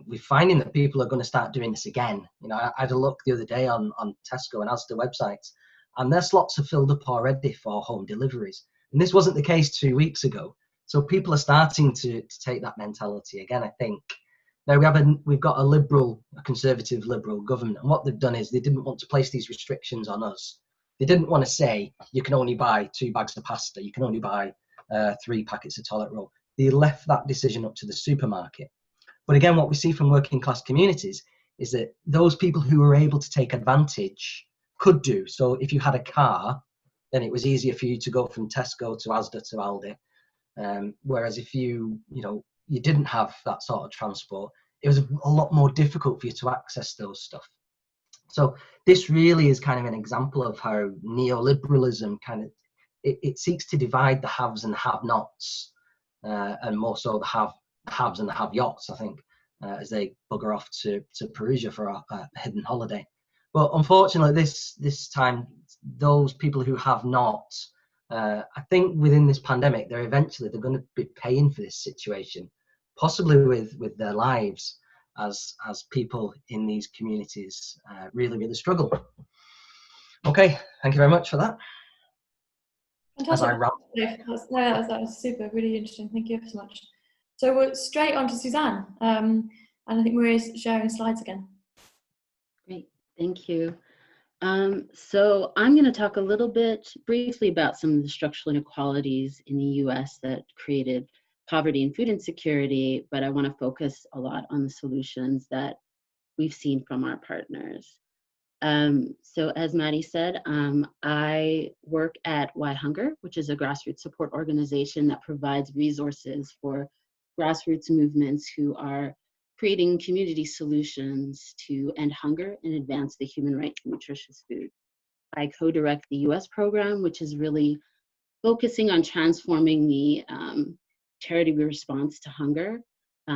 we're finding that people are going to start doing this again. I had a look the other day on Tesco and Asda websites, and their slots are filled up already for home deliveries. And this wasn't the case 2 weeks ago. So people are starting to take that mentality again, I think. Now we've got a conservative liberal government, and what they've done is they didn't want to place these restrictions on us. They didn't want to say you can only buy 2 bags of pasta, you can only buy 3 packets of toilet roll. They left that decision up to the supermarket. But again, what we see from working class communities is that those people who were able to take advantage could do. So if you had a car, then it was easier for you to go from Tesco to Asda to Aldi. Whereas if you didn't have that sort of transport, it was a lot more difficult for you to access those stuff. So this really is kind of an example of how neoliberalism it seeks to divide the haves and have-nots, and more so the haves and the have-yachts, I think, as they bugger off to Perugia for a hidden holiday. But unfortunately, this time, those people who have not, I think within this pandemic, they're going to be paying for this situation, possibly with their lives, as people in these communities really struggle. Okay, thank you very much for that. Fantastic. That was super, really interesting. Thank you ever so much. So we're straight on to Suzanne, and I think Maria's sharing slides again. Great, thank you. So I'm going to talk a little bit briefly about some of the structural inequalities in the US that created poverty and food insecurity, but I want to focus a lot on the solutions that we've seen from our partners. So as Maddy said, I work at Why Hunger, which is a grassroots support organization that provides resources for grassroots movements who are creating community solutions to end hunger and advance the human right to nutritious food. I co-direct the US program, which is really focusing on transforming the charity response to hunger,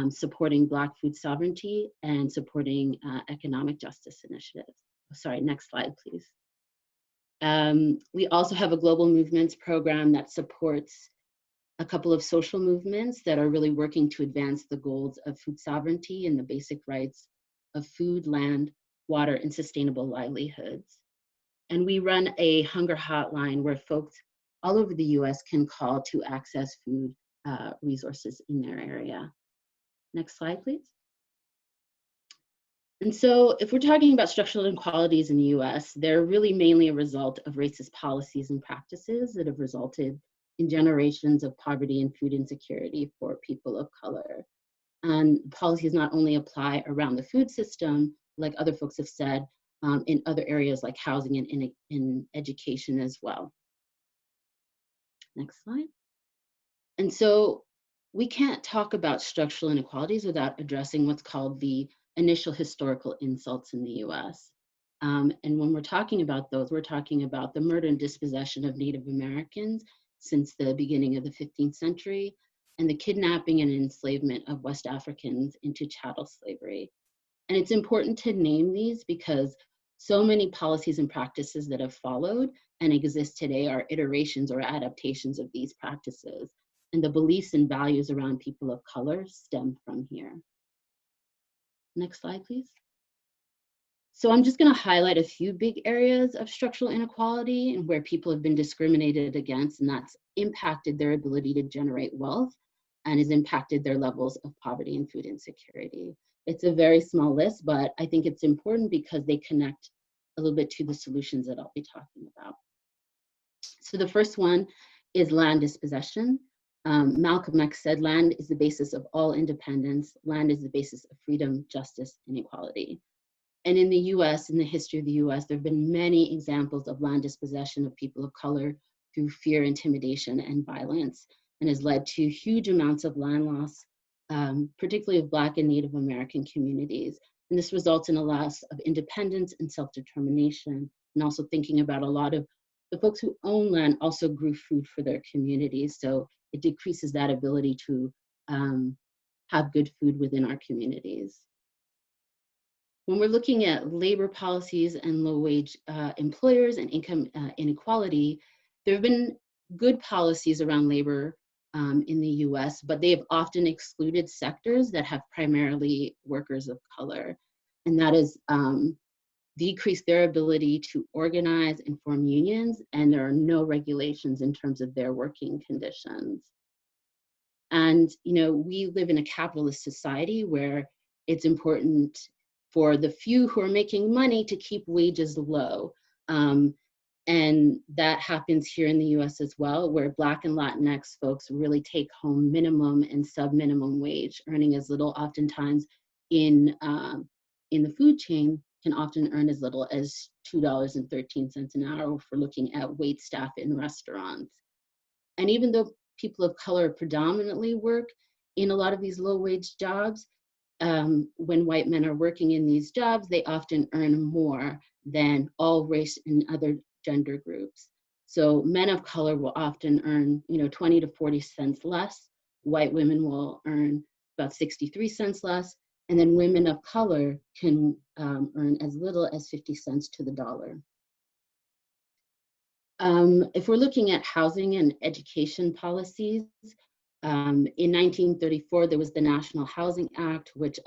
supporting Black food sovereignty, and supporting economic justice initiatives. Sorry, next slide, please. We also have a global movements program that supports a couple of social movements that are really working to advance the goals of food sovereignty and the basic rights of food, land, water, and sustainable livelihoods. And we run a hunger hotline where folks all over the US can call to access food resources in their area. Next slide, please. And so if we're talking about structural inequalities in the US, they're really mainly a result of racist policies and practices that have resulted in generations of poverty and food insecurity for people of color. And policies not only apply around the food system, like other folks have said, in other areas like housing and in education as well. Next slide. And so we can't talk about structural inequalities without addressing what's called the initial historical insults in the US. And when we're talking about those, we're talking about the murder and dispossession of Native Americans since the beginning of the 15th century, and the kidnapping and enslavement of West Africans into chattel slavery. And it's important to name these because so many policies and practices that have followed and exist today are iterations or adaptations of these practices. And the beliefs and values around people of color stem from here. Next slide, please. So I'm just going to highlight a few big areas of structural inequality and where people have been discriminated against, and that's impacted their ability to generate wealth and has impacted their levels of poverty and food insecurity. It's a very small list, but I think it's important because they connect a little bit to the solutions that I'll be talking about. So the first one is land dispossession. Malcolm X said, land is the basis of all independence. Land is the basis of freedom, justice, and equality. And in the US, in the history of the US, there have been many examples of land dispossession of people of color through fear, intimidation, and violence, and has led to huge amounts of land loss, particularly of Black and Native American communities. And this results in a loss of independence and self-determination, and also thinking about a lot of the folks who own land also grew food for their communities. So it decreases that ability to have good food within our communities. When we're looking at labor policies and low-wage employers and income inequality, there have been good policies around labor in the US, but they have often excluded sectors that have primarily workers of color. And that has decreased their ability to organize and form unions, and there are no regulations in terms of their working conditions. And we live in a capitalist society where it's important for the few who are making money to keep wages low. And that happens here in the US as well, where Black and Latinx folks really take home minimum and sub-minimum wage, earning as little oftentimes in the food chain, can often earn as little as $2.13 an hour if we're looking at wait staff in restaurants. And even though people of color predominantly work in a lot of these low wage jobs, when white men are working in these jobs, they often earn more than all race and other gender groups. So men of color will often earn, 20 to 40 cents less. White women will earn about 63 cents less. And then women of color can earn as little as 50 cents to the dollar. If we're looking at housing and education policies, in 1934, there was the National Housing Act, which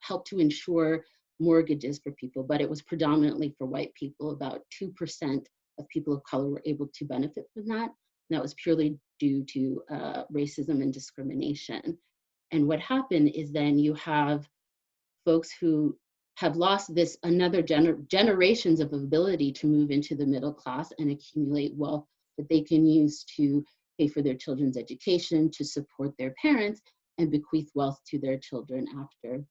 helped to insure mortgages for people, but it was predominantly for white people. About 2% of people of color were able to benefit from that. And that was purely due to racism and discrimination. And what happened is then you have folks who have lost this generations of ability to move into the middle class and accumulate wealth that they can use to pay for their children's education, to support their parents, and bequeath wealth to their children after.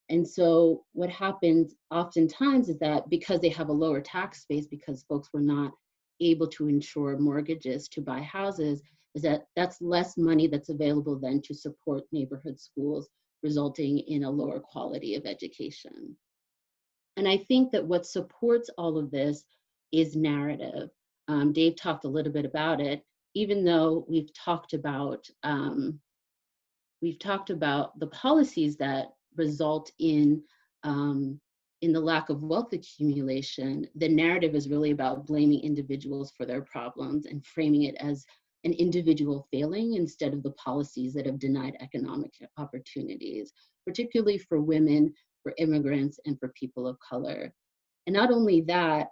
And so what happens oftentimes is that because they have a lower tax base, because folks were not able to insure mortgages to buy houses, is that that's less money that's available then to support neighborhood schools, resulting in a lower quality of education. And I think that what supports all of this is narrative. Dave talked a little bit about it. Even though we've talked about the policies that result in the lack of wealth accumulation, the narrative is really about blaming individuals for their problems and framing it as an individual failing instead of the policies that have denied economic opportunities, particularly for women, for immigrants, and for people of color. And not only that,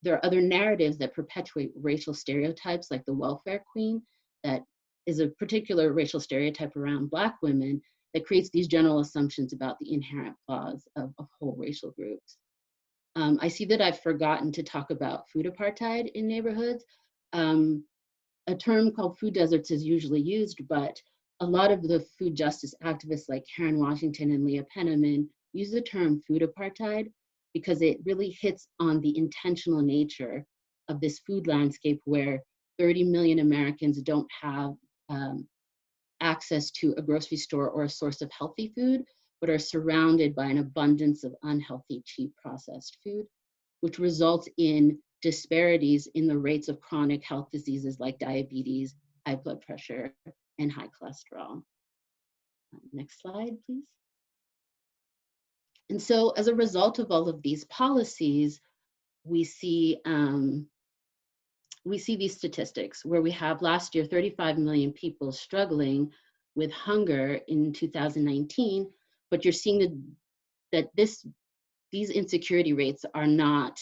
there are other narratives that perpetuate racial stereotypes, like the welfare queen, that is a particular racial stereotype around Black women that creates these general assumptions about the inherent flaws of whole racial groups. I see that I've forgotten to talk about food apartheid in neighborhoods. A term called food deserts is usually used, but a lot of the food justice activists like Karen Washington and Leah Penniman use the term food apartheid because it really hits on the intentional nature of this food landscape where 30 million Americans don't have access to a grocery store or a source of healthy food, but are surrounded by an abundance of unhealthy, cheap processed food, which results in disparities in the rates of chronic health diseases like diabetes, high blood pressure, and high cholesterol. Next slide, please. And so as a result of all of these policies, we see these statistics where we have last year 35 million people struggling with hunger in 2019, but you're seeing that these insecurity rates are not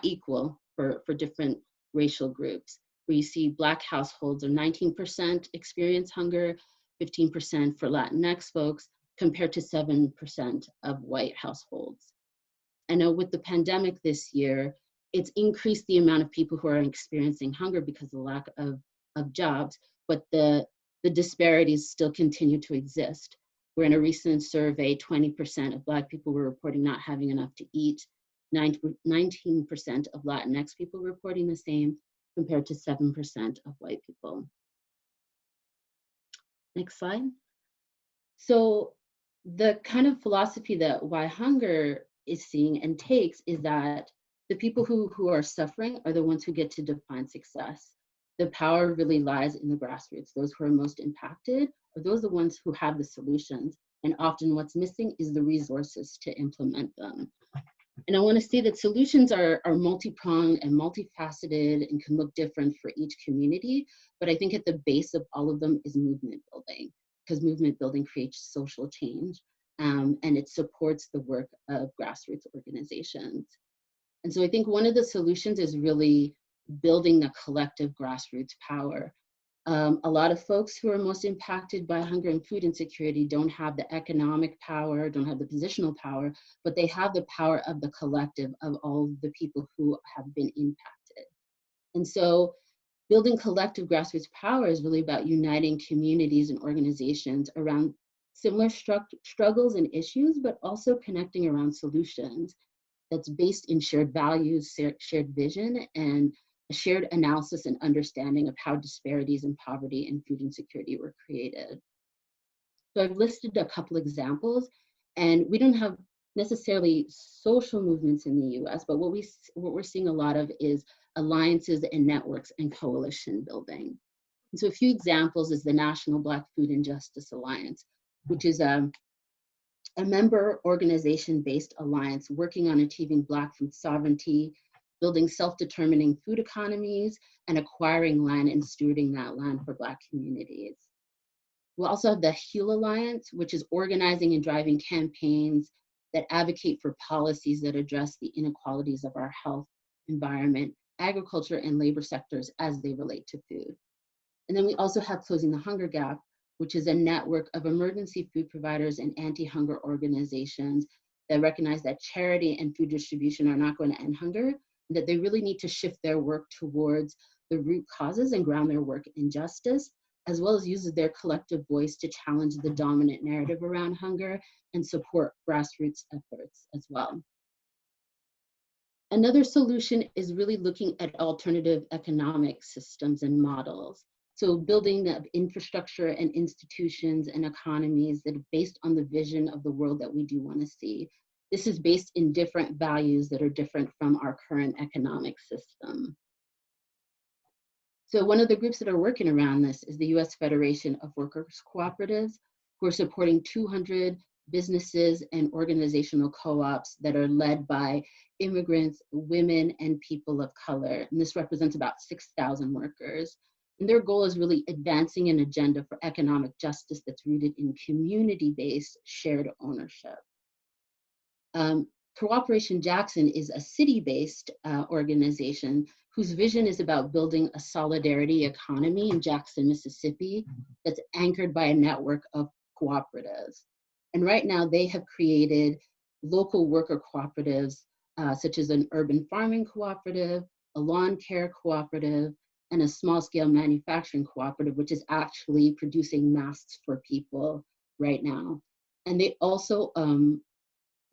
equal for different racial groups. Where you see Black households are 19% experience hunger, 15% for Latinx folks, compared to 7% of white households. I know with the pandemic this year, it's increased the amount of people who are experiencing hunger because of the lack of jobs, but the disparities still continue to exist. Where in a recent survey, 20% of Black people were reporting not having enough to eat, 19% of Latinx people reporting the same, compared to 7% of white people. Next slide. So the kind of philosophy that Why Hunger is seeing and takes is that the people who are suffering are the ones who get to define success. The power really lies in the grassroots. Those who are most impacted are those the ones who have the solutions. And often what's missing is the resources to implement them. And I want to say that solutions are multi-pronged and multifaceted and can look different for each community. But I think at the base of all of them is movement building, because movement building creates social change and it supports the work of grassroots organizations. And so I think one of the solutions is really building the collective grassroots power. A lot of folks who are most impacted by hunger and food insecurity don't have the economic power, don't have the positional power, but they have the power of the collective of all the people who have been impacted. And so building collective grassroots power is really about uniting communities and organizations around similar struggles and issues, but also connecting around solutions that's based in shared values, shared vision, and a shared analysis and understanding of how disparities in poverty and food insecurity were created. So I've listed a couple examples, and we don't have necessarily social movements in the US, but what we're seeing a lot of is alliances and networks and coalition building. And so a few examples is the National Black Food and Justice Alliance, which is a member organization-based alliance working on achieving Black food sovereignty, building self-determining food economies, and acquiring land and stewarding that land for Black communities. We also have the HEAL Alliance, which is organizing and driving campaigns that advocate for policies that address the inequalities of our health, environment, agriculture, and labor sectors as they relate to food. And then we also have Closing the Hunger Gap, which is a network of emergency food providers and anti-hunger organizations that recognize that charity and food distribution are not going to end hunger, that they really need to shift their work towards the root causes and ground their work in justice, as well as use their collective voice to challenge the dominant narrative around hunger and support grassroots efforts as well. Another solution is really looking at alternative economic systems and models. So building of infrastructure and institutions and economies that are based on the vision of the world that we do want to see. This is based in different values that are different from our current economic system. So one of the groups that are working around this is the US Federation of Workers Cooperatives, who are supporting 200 businesses and organizational co-ops that are led by immigrants, women, and people of color. And this represents about 6,000 workers. And their goal is really advancing an agenda for economic justice that's rooted in community-based shared ownership. Cooperation Jackson is a city-based organization whose vision is about building a solidarity economy in Jackson, Mississippi, that's anchored by a network of cooperatives. And right now they have created local worker cooperatives, such as an urban farming cooperative, a lawn care cooperative, and a small-scale manufacturing cooperative, which is actually producing masks for people right now. And they also own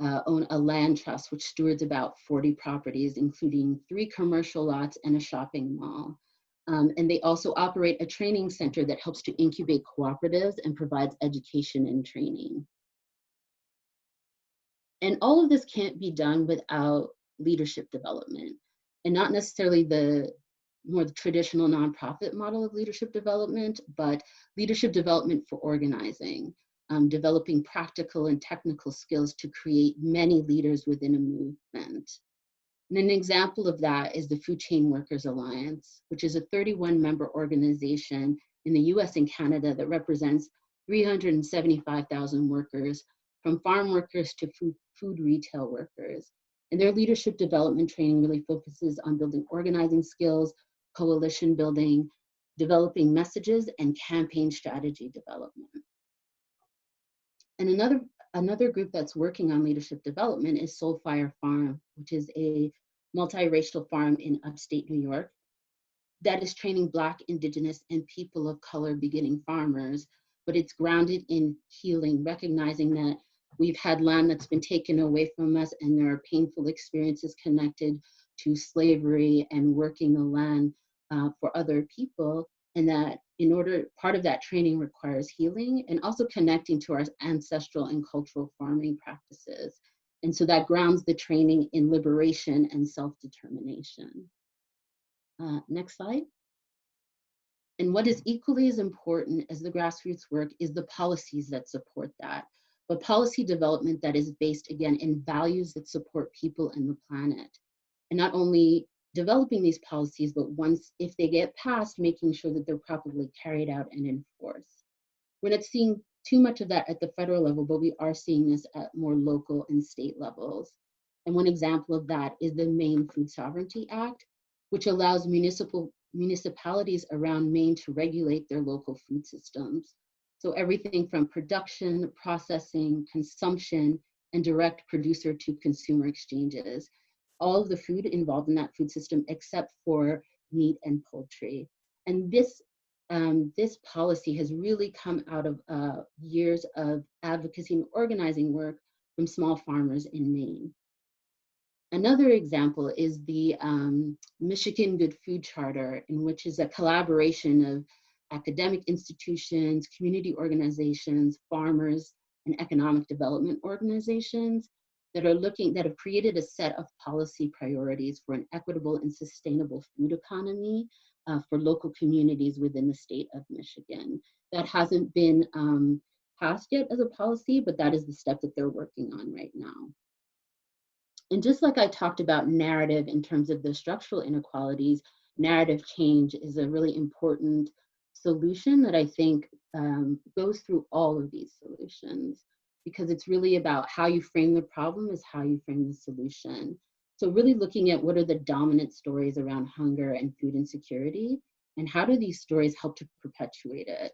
a land trust, which stewards about 40 properties, including 3 commercial lots and a shopping mall. And they also operate a training center that helps to incubate cooperatives and provides education and training. And all of this can't be done without leadership development, and not necessarily the more traditional nonprofit model of leadership development, but leadership development for organizing, developing practical and technical skills to create many leaders within a movement. And an example of that is the Food Chain Workers Alliance, which is a 31-member organization in the US and Canada that represents 375,000 workers, from farm workers to food retail workers. And their leadership development training really focuses on building organizing skills, coalition building, developing messages, and campaign strategy development. And another group that's working on leadership development is Soulfire Farm, which is a multiracial farm in upstate New York that is training Black, Indigenous, and people of color beginning farmers, but it's grounded in healing, recognizing that we've had land that's been taken away from us, and there are painful experiences connected to slavery and working the land for other people, and that part of that training requires healing and also connecting to our ancestral and cultural farming practices. And so that grounds the training in liberation and self-determination. Next slide. And what is equally as important as the grassroots work is the policies that support that, but policy development that is based, again, in values that support people and the planet. And not only developing these policies, but once, if they get passed, making sure that they're properly carried out and enforced. We're not seeing too much of that at the federal level, but we are seeing this at more local and state levels. And one example of that is the Maine Food Sovereignty Act, which allows municipalities around Maine to regulate their local food systems. So everything from production, processing, consumption, and direct producer to consumer exchanges. All of the food involved in that food system except for meat and poultry. And this policy has really come out of years of advocacy and organizing work from small farmers in Maine. Another example is the Michigan Good Food Charter, in which is a collaboration of academic institutions, community organizations, farmers, and economic development organizations that have created a set of policy priorities for an equitable and sustainable food economy for local communities within the state of Michigan. That hasn't been passed yet as a policy, but that is the step that they're working on right now. And just like I talked about narrative in terms of the structural inequalities, narrative change is a really important solution that I think goes through all of these solutions, because it's really about how you frame the problem is how you frame the solution. So really looking at what are the dominant stories around hunger and food insecurity, and how do these stories help to perpetuate it?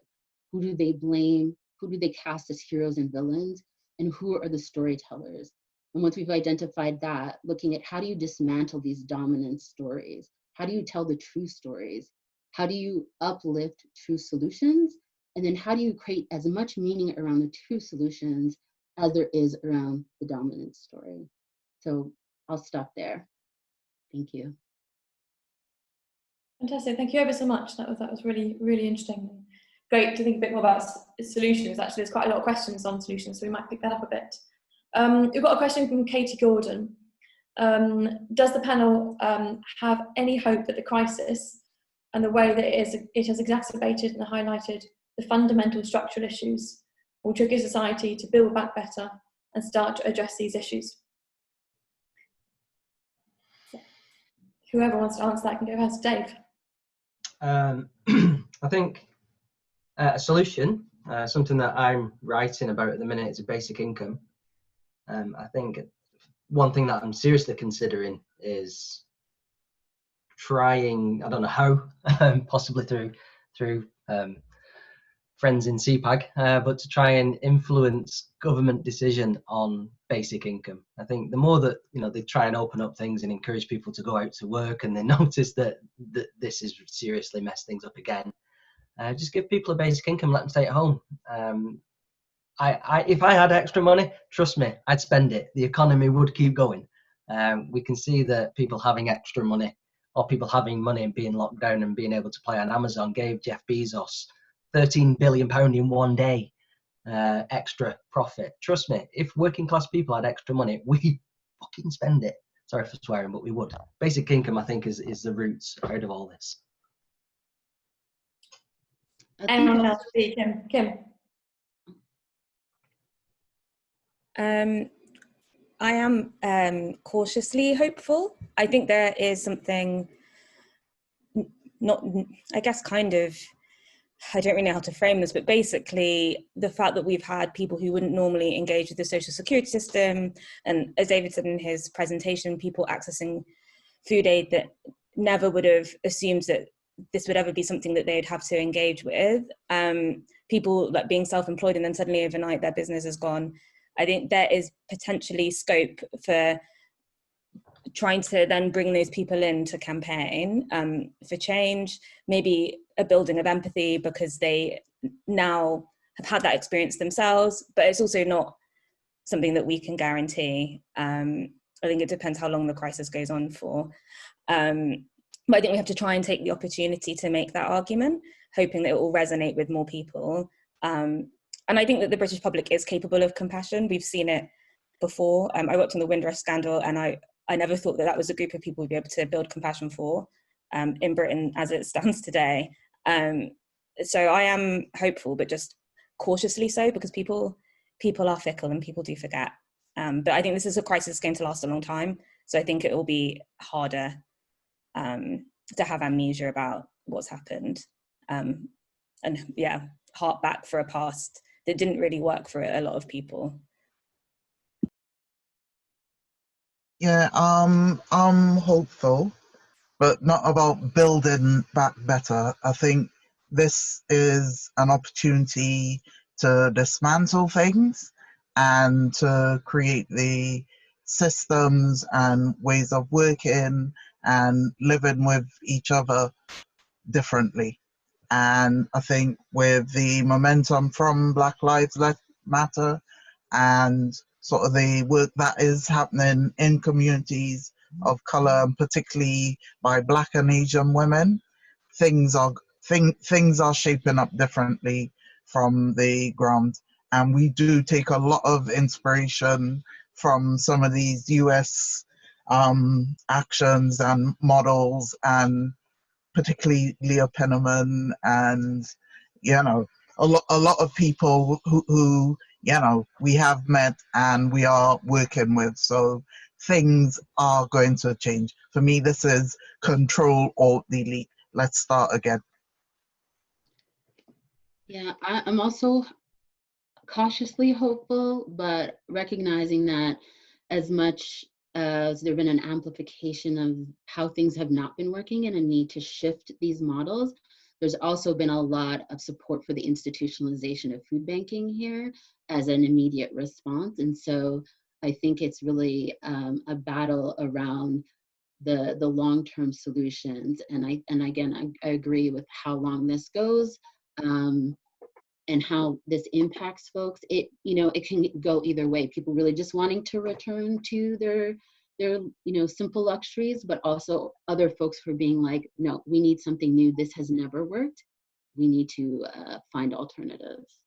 Who do they blame? Who do they cast as heroes and villains? And who are the storytellers? And once we've identified that, looking at how do you dismantle these dominant stories? How do you tell the true stories? How do you uplift true solutions? And then how do you create as much meaning around the true solutions as there is around the dominant story? So I'll stop there. Thank you. Fantastic, thank you ever so much. That was really, really interesting. Great to think a bit more about solutions. Actually, there's quite a lot of questions on solutions, so we might pick that up a bit. We've got a question from Katie Gordon. Does the panel have any hope that the crisis and the way that it has exacerbated and highlighted the fundamental structural issues will trigger society to build back better and start to address these issues? Whoever wants to answer that can go ahead. Dave. I think a solution, something that I'm writing about at the minute, is a basic income. I think one thing that I'm seriously considering is trying, I don't know how, possibly through friends in CPAG, but to try and influence government decision on basic income. I think the more that they try and open up things and encourage people to go out to work, and they notice that this has seriously messed things up again, just give people a basic income, let them stay at home. If I had extra money, trust me, I'd spend it. The economy would keep going. We can see that people having extra money, or people having money and being locked down and being able to play on Amazon, gave Jeff Bezos £13 billion in one day extra profit. Trust me, if working class people had extra money, we fucking spend it. Sorry for swearing, but we would. Basic income, I think, is the roots out of all this. Anyone else? Kim. I am cautiously hopeful. I think there is something I don't really know how to frame this, but basically the fact that we've had people who wouldn't normally engage with the social security system, and as David said in his presentation, people accessing food aid that never would have assumed that this would ever be something that they'd have to engage with. People like being self-employed and then suddenly overnight their business is gone. I think there is potentially scope for trying to then bring those people in to campaign for change, maybe a building of empathy because they now have had that experience themselves, but it's also not something that we can guarantee. I think it depends how long the crisis goes on for. But I think we have to try and take the opportunity to make that argument, hoping that it will resonate with more people. And I think that the British public is capable of compassion. We've seen it before. I worked on the Windrush scandal, and I never thought that was a group of people we'd be able to build compassion for in Britain as it stands today. So I am hopeful, but just cautiously so, because people are fickle and people do forget. But I think this is a crisis that's going to last a long time. So I think it will be harder to have amnesia about what's happened. And yeah, hark back for a past that didn't really work for a lot of people. Yeah, I'm hopeful, but not about building back better. I think this is an opportunity to dismantle things and to create the systems and ways of working and living with each other differently. And I think with the momentum from Black Lives Matter and sort of the work that is happening in communities of color, and particularly by Black and Asian women, things are shaping up differently from the ground. And we do take a lot of inspiration from some of these US actions and models, and particularly Leah Penniman, and a lot of people who we have met and we are working with. So things are going to change. For me, this is Control Alt Delete. Let's start again. Yeah, I'm also cautiously hopeful, but recognizing that as much as there's been an amplification of how things have not been working and a need to shift these models, there's also been a lot of support for the institutionalization of food banking here as an immediate response. And so I think it's really a battle around the long-term solutions. And again, I agree with how long this goes. And how this impacts folks. It can go either way. People really just wanting to return to their simple luxuries, but also other folks who are being like, no, we need something new. This has never worked. We need to find alternatives.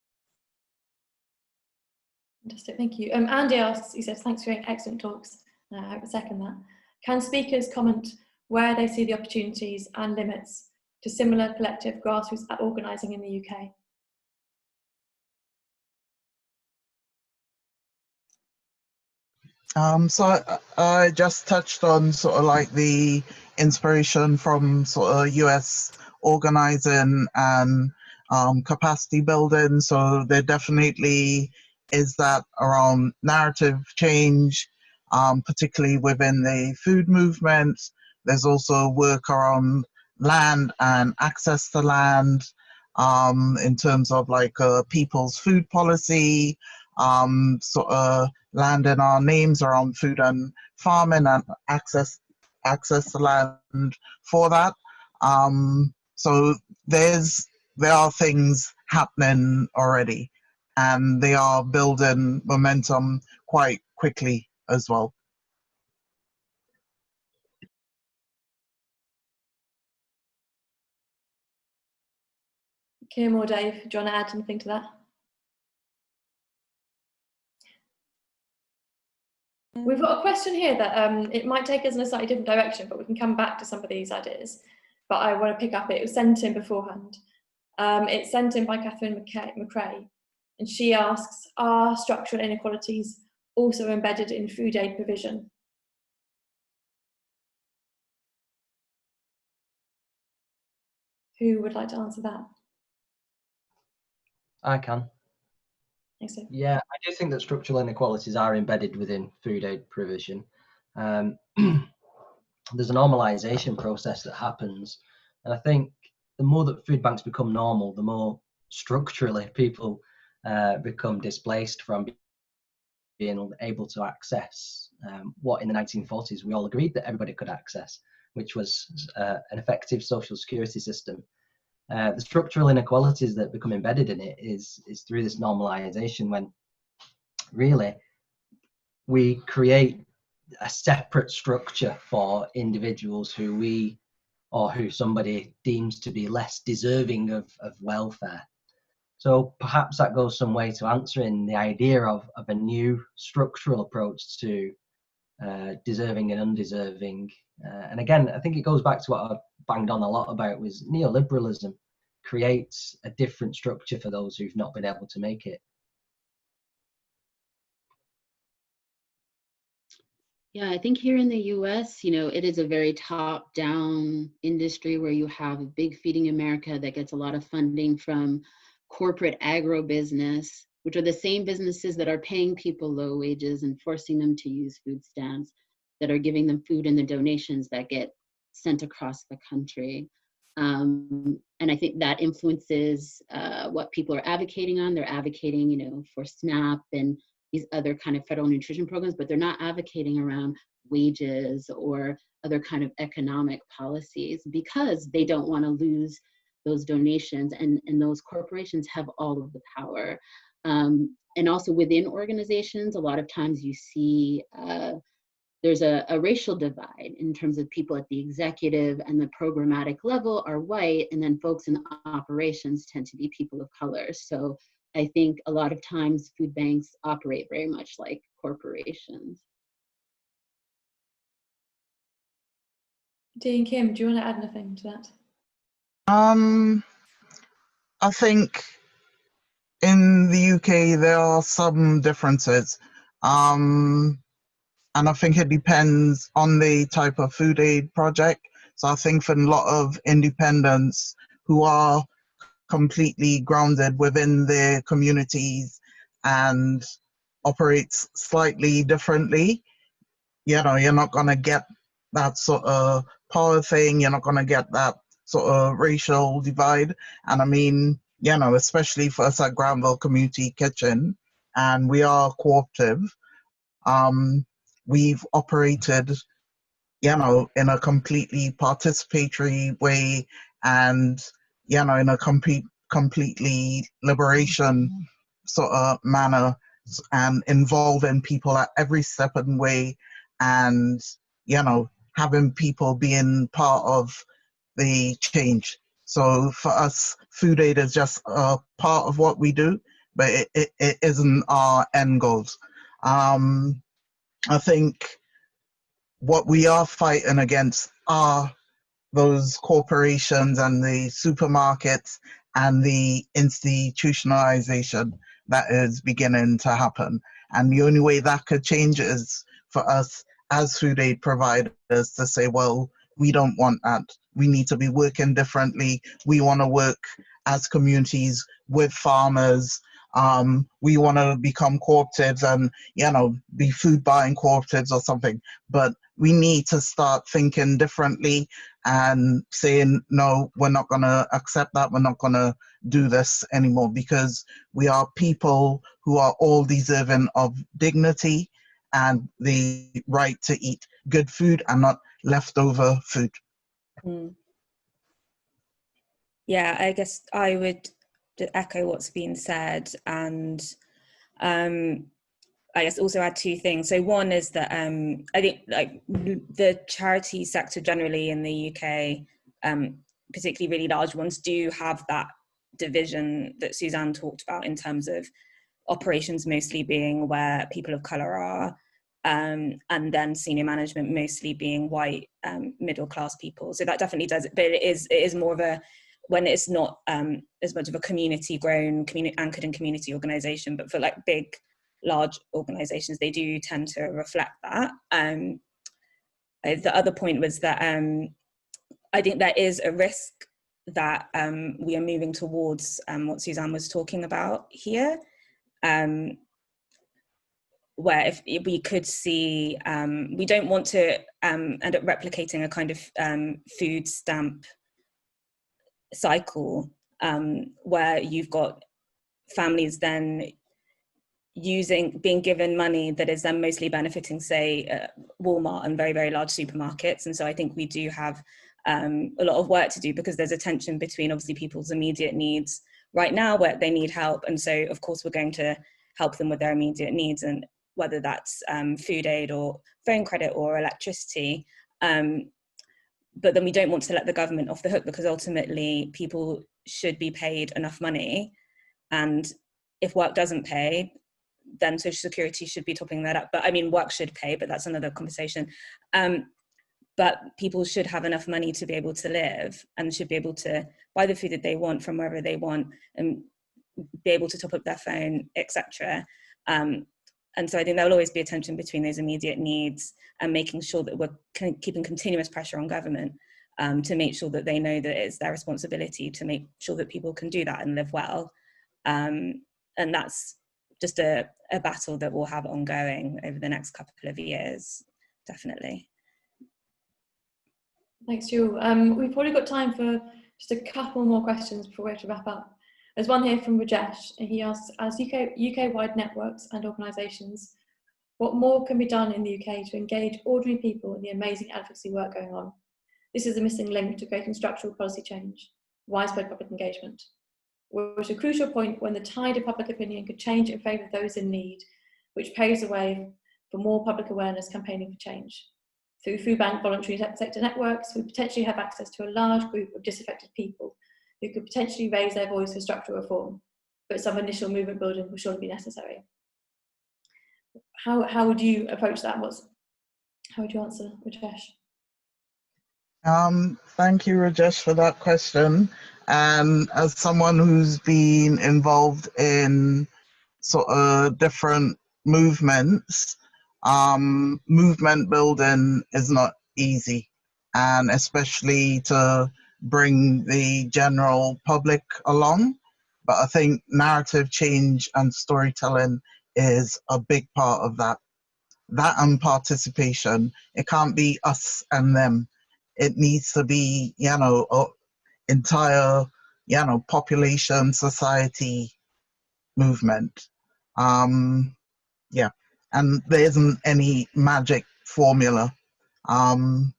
Fantastic, thank you. Andy asks, he says, thanks for your excellent talks. I would second that. Can speakers comment where they see the opportunities and limits to similar collective grassroots organising in the UK? So I just touched on sort of like the inspiration from sort of US organizing and capacity building. So there definitely is that around narrative change, particularly within the food movement. There's also work around land and access to land, in terms of like people's food policy, sort of land in our names around food and farming and access to land for that. So there are things happening already, and they are building momentum quite quickly as well. Kim or Dave, do you want to add anything to that? We've got a question here that it might take us in a slightly different direction, but we can come back to some of these ideas. But I want to pick up it. It was sent in beforehand. It's sent in by Catherine McRae, and she asks, are structural inequalities also embedded in food aid provision? Who would like to answer that? I can. Thanks, Dave. Yeah, I do think that structural inequalities are embedded within food aid provision. There's a normalisation process that happens, and I think the more that food banks become normal, the more structurally people become displaced from being able to access what in the 1940s we all agreed that everybody could access, which was an effective social security system. The structural inequalities that become embedded in it is through this normalization, when really we create a separate structure for individuals who somebody deems to be less deserving of welfare. So perhaps that goes some way to answering the idea of a new structural approach to deserving and undeserving. And again, I think it goes back to what I banged on a lot about, was neoliberalism creates a different structure for those who've not been able to make it. Yeah, I think here in the US, it is a very top-down industry where you have Big Feeding America that gets a lot of funding from corporate agribusiness, which are the same businesses that are paying people low wages and forcing them to use food stamps, that are giving them food and the donations that get sent across the country. And I think that influences what people are advocating on. They're advocating, you know, for SNAP and these other kind of federal nutrition programs, but they're not advocating around wages or other kind of economic policies because they don't want to lose those donations, and those corporations have all of the power. And also within organizations, a lot of times you see there's a racial divide in terms of people at the executive and the programmatic level are white, and then folks in operations tend to be people of color. So I think a lot of times food banks operate very much like corporations. Dee and Kim, do you want to add anything to that? I think in the UK there are some differences, and I think it depends on the type of food aid project. So I think for a lot of independents who are completely grounded within their communities and operates slightly differently, you know, you're not going to get that sort of power thing. You're not going to get that sort of racial divide. And I mean, you know, especially for us at Granville Community Kitchen, and we are cooperative, we've operated, you know, in a completely participatory way and, you know, in a completely liberation sort of manner, and involving people at every step of the way, and, you know, having people being part of the change. So for us, food aid is just a part of what we do, but it isn't our end goals. I think what we are fighting against are those corporations and the supermarkets and the institutionalization that is beginning to happen. And the only way that could change is for us as food aid providers to say, well, we don't want that. We need to be working differently. We want to work as communities with farmers. We want to become cooperatives and, you know, be food buying cooperatives or something. But we need to start thinking differently and saying, no, we're not going to accept that. We're not going to do this anymore, because we are people who are all deserving of dignity and the right to eat good food and not leftover food. Yeah, I guess I would echo what's been said, and I guess also add two things. So one is that I think like the charity sector generally in the UK, particularly really large ones, do have that division that Suzanne talked about in terms of operations mostly being where people of colour are, and then senior management mostly being white, middle class people. So that definitely does it, but it is more of a, when it's not as much of a community grown, anchored in community organisation, but for like big, large organisations, they do tend to reflect that. The other point was that I think there is a risk that we are moving towards what Suzanne was talking about here, where if we could see, we don't want to end up replicating a kind of food stamp cycle, where you've got families then being given money that is then mostly benefiting, say, Walmart and very, very large supermarkets. And so I think we do have a lot of work to do, because there's a tension between obviously people's immediate needs right now where they need help. And so of course we're going to help them with their immediate needs, and whether that's food aid or phone credit or electricity. But then we don't want to let the government off the hook, because ultimately people should be paid enough money. And if work doesn't pay, then Social Security should be topping that up. But I mean, work should pay, but that's another conversation. But people should have enough money to be able to live, and should be able to buy the food that they want from wherever they want, and be able to top up their phone, etc. And so I think there will always be a tension between those immediate needs and making sure that we're keeping continuous pressure on government to make sure that they know that it's their responsibility to make sure that people can do that and live well. And that's just a battle that we'll have ongoing over the next couple of years, definitely. Thanks, Jewel. We've probably got time for just a couple more questions before we have to wrap up. There's one here from Rajesh, and he asks, as UK-wide networks and organisations, what more can be done in the UK to engage ordinary people in the amazing advocacy work going on? This is the missing link to creating structural policy change, widespread public engagement. We're at a crucial point when the tide of public opinion could change in favour of those in need, which paves the way for more public awareness campaigning for change. Through food bank voluntary sector networks, we potentially have access to a large group of disaffected people who could potentially raise their voice for structural reform, but some initial movement building will surely be necessary. How would you approach that? How would you answer, Rajesh? Thank you, Rajesh, for that question. And as someone who's been involved in sort of different movements, movement building is not easy, and especially to bring the general public along. But I think narrative change and storytelling is a big part of that. That and participation. It can't be us and them. It needs to be, entire, population, society movement. Yeah, and there isn't any magic formula. And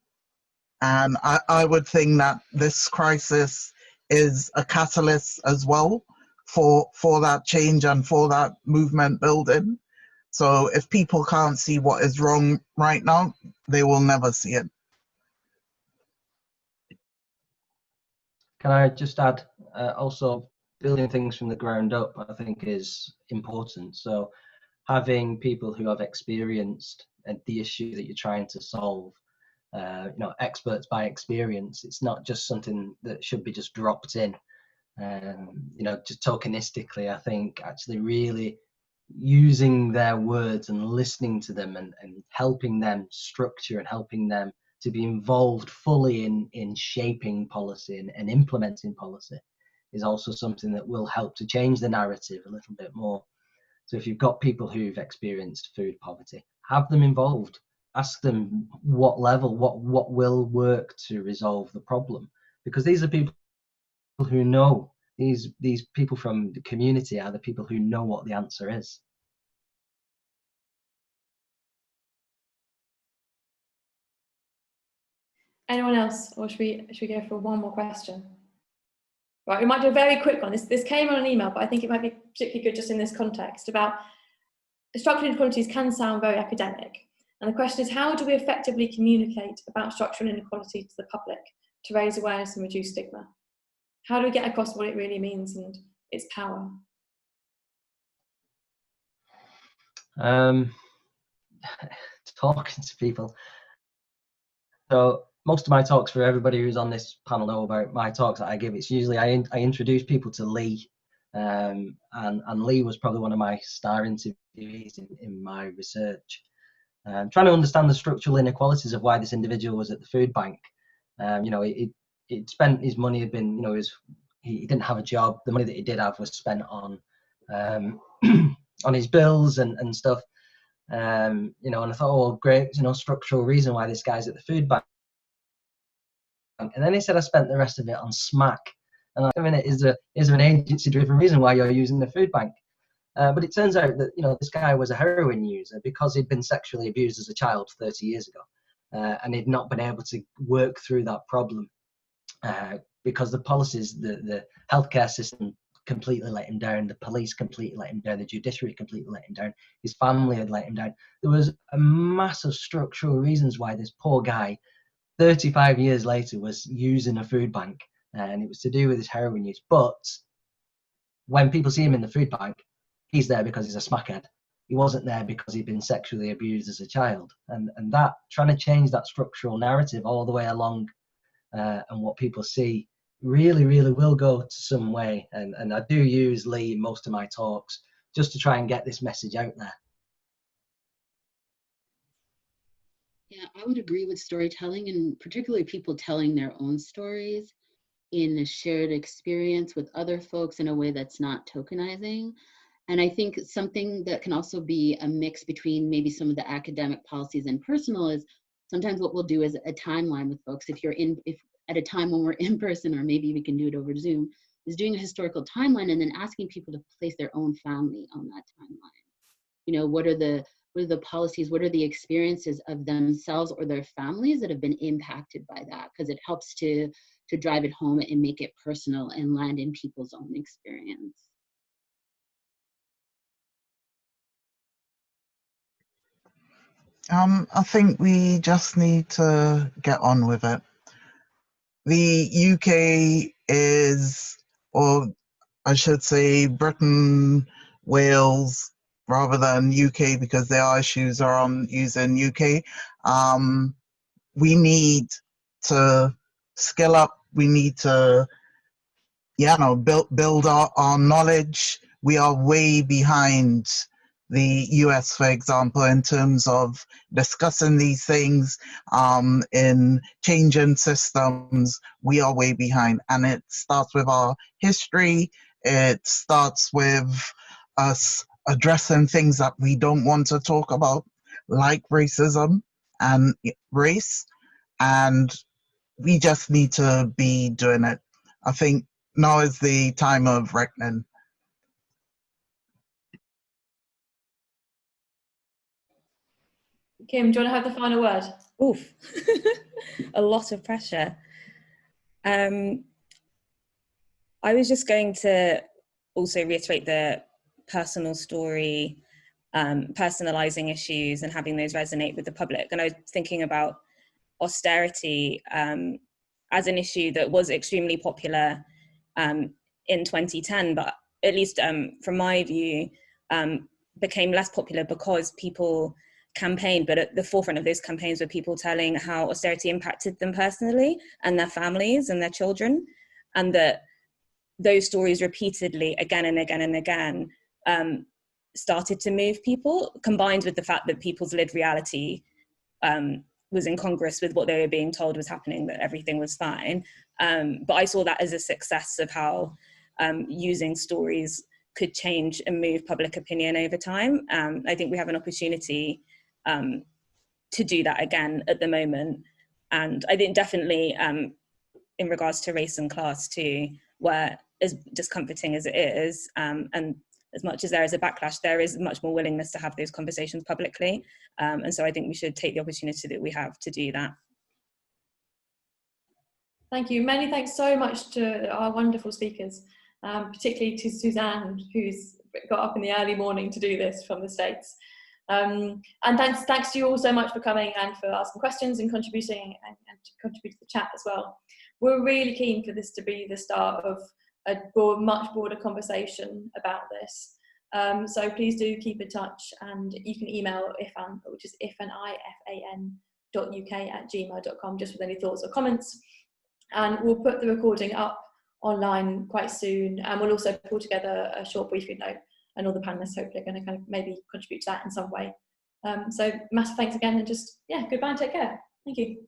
I would think that this crisis is a catalyst as well for that change and for that movement building. So if people can't see what is wrong right now, they will never see it. Can I just add, also building things from the ground up, I think is important. So having people who have experienced the issue that you're trying to solve, experts by experience, it's not just something that should be just dropped in, just tokenistically. I think actually really using their words and listening to them and helping them structure and helping them to be involved fully in shaping policy and implementing policy is also something that will help to change the narrative a little bit more. So if you've got people who've experienced food poverty, have them involved. Ask them what level, what will work to resolve the problem. Because these are people who know, these people from the community are the people who know what the answer is. Anyone else, or should we go for one more question? Right, we might do a very quick one. This came on an email, but I think it might be particularly good just in this context about structural inequalities can sound very academic. And the question is, how do we effectively communicate about structural inequality to the public to raise awareness and reduce stigma? How do we get across what it really means and its power? Talking to people. So most of my talks, for everybody who's on this panel know about my talks that I give, it's usually I introduce people to Lee, and Lee was probably one of my star interviewees in my research. Trying to understand the structural inequalities of why this individual was at the food bank. He'd spent his money, had been, he didn't have a job. The money that he did have was spent on on his bills and stuff. And I thought, oh, great, structural reason why this guy's at the food bank. And then he said, I spent the rest of it on smack. And like, a minute, is there an agency-driven reason why you're using the food bank? But it turns out that this guy was a heroin user because he'd been sexually abused as a child 30 years ago, and he'd not been able to work through that problem because the policies, the healthcare system completely let him down, the police completely let him down, the judiciary completely let him down, his family had let him down. There was a massive structural reasons why this poor guy, 35 years later, was using a food bank, and it was to do with his heroin use. But when people see him in the food bank, he's there because he's a smackhead. He wasn't there because he'd been sexually abused as a child. And that, trying to change that structural narrative all the way along, and what people see really, really will go to some way. And I do use Lee in most of my talks just to try and get this message out there. Yeah, I would agree with storytelling, and particularly people telling their own stories in a shared experience with other folks in a way that's not tokenizing. And I think something that can also be a mix between maybe some of the academic policies and personal is sometimes what we'll do is a timeline with folks. If at a time when we're in person, or maybe we can do it over Zoom, is doing a historical timeline and then asking people to place their own family on that timeline. You know, what are the policies, what are the experiences of themselves or their families that have been impacted by that? Because it helps to drive it home and make it personal and land in people's own experience. I think we just need to get on with it. The UK is, or I should say Britain, Wales, rather than UK, because there are issues around using UK. We need to skill up. We need to, build our knowledge. We are way behind the US, for example, in terms of discussing these things, in changing systems. We are way behind, and it starts with our history. It starts with us addressing things that we don't want to talk about, like racism and race, and we just need to be doing it. I think now is the time of reckoning. Kim, do you want to have the final word? Oof, a lot of pressure. I was just going to also reiterate the personal story, personalizing issues and having those resonate with the public. And I was thinking about austerity as an issue that was extremely popular in 2010, but at least from my view, became less popular because people campaigned, but at the forefront of those campaigns were people telling how austerity impacted them personally and their families and their children, and that those stories repeatedly again and again and again started to move people, combined with the fact that people's lived reality was incongruous with what they were being told was happening, that everything was fine. But I saw that as a success of how using stories could change and move public opinion over time. I think we have an opportunity to do that again at the moment. And I think definitely in regards to race and class too, where as discomforting as it is, and as much as there is a backlash, there is much more willingness to have those conversations publicly. And so I think we should take the opportunity that we have to do that. Thank you. Many thanks so much to our wonderful speakers, particularly to Suzanne, who's got up in the early morning to do this from the States. And thanks to you all so much for coming and for asking questions and contributing and to contribute to the chat as well. We're really keen for this to be the start of a much broader conversation about this. So please do keep in touch, and you can email IFAN, which is ifan.uk@gmail.com, just with any thoughts or comments. And we'll put the recording up online quite soon, and we'll also pull together a short briefing note, and all the panelists hopefully are going to kind of maybe contribute to that in some way. So massive thanks again, and just, yeah, goodbye and take care. Thank you.